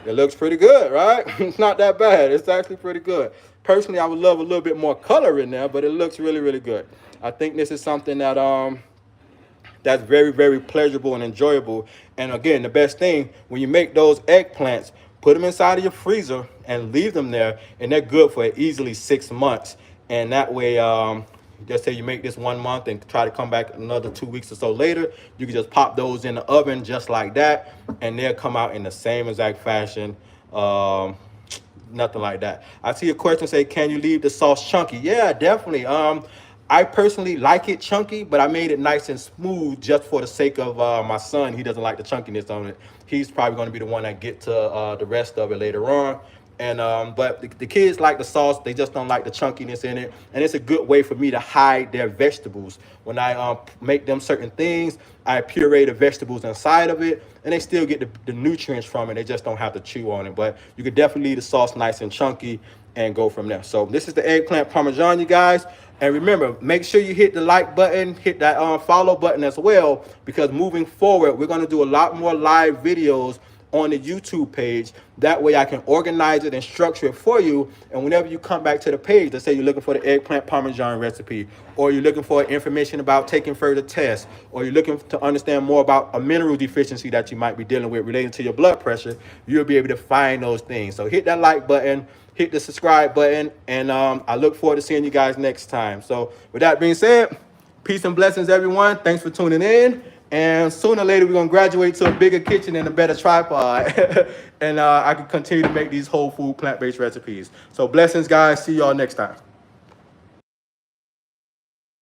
S1: it looks pretty good, right? It's not that bad. It's actually pretty good. Personally, I would love a little bit more color in there, but it looks really, really good. I think this is something that that's very, very pleasurable and enjoyable. And again, the best thing, when you make those eggplants, put them inside of your freezer and leave them there, and they're good for easily 6 months. And that way, just say you make this 1 month and try to come back another 2 weeks or so later, you can just pop those in the oven just like that, and they'll come out in the same exact fashion. Nothing like that. I see a question say, can you leave the sauce chunky? Yeah, definitely. I personally like it chunky, but I made it nice and smooth just for the sake of my son. He doesn't like the chunkiness on it. He's probably going to be the one that get to the rest of it later on. And but the kids like the sauce. They just don't like the chunkiness in it. And it's a good way for me to hide their vegetables. When I make them certain things, I puree the vegetables inside of it, and they still get the nutrients from it. They just don't have to chew on it. But you could definitely leave the sauce nice and chunky and go from there. So this is the eggplant parmesan, you guys. And remember, make sure you hit the like button, hit that follow button as well, because moving forward, we're going to do a lot more live videos on the YouTube page. That way I can organize it and structure it for you. And whenever you come back to the page, let's say you're looking for the eggplant parmesan recipe, or you're looking for information about taking further tests, or you're looking to understand more about a mineral deficiency that you might be dealing with related to your blood pressure, you'll be able to find those things. So hit that like button, hit the subscribe button, and I look forward to seeing you guys next time. So with that being said, peace and blessings, everyone. Thanks for tuning in. And sooner or later, we're going to graduate to a bigger kitchen and a better tripod. And I can continue to make these whole food plant-based recipes. So blessings, guys. See y'all next time.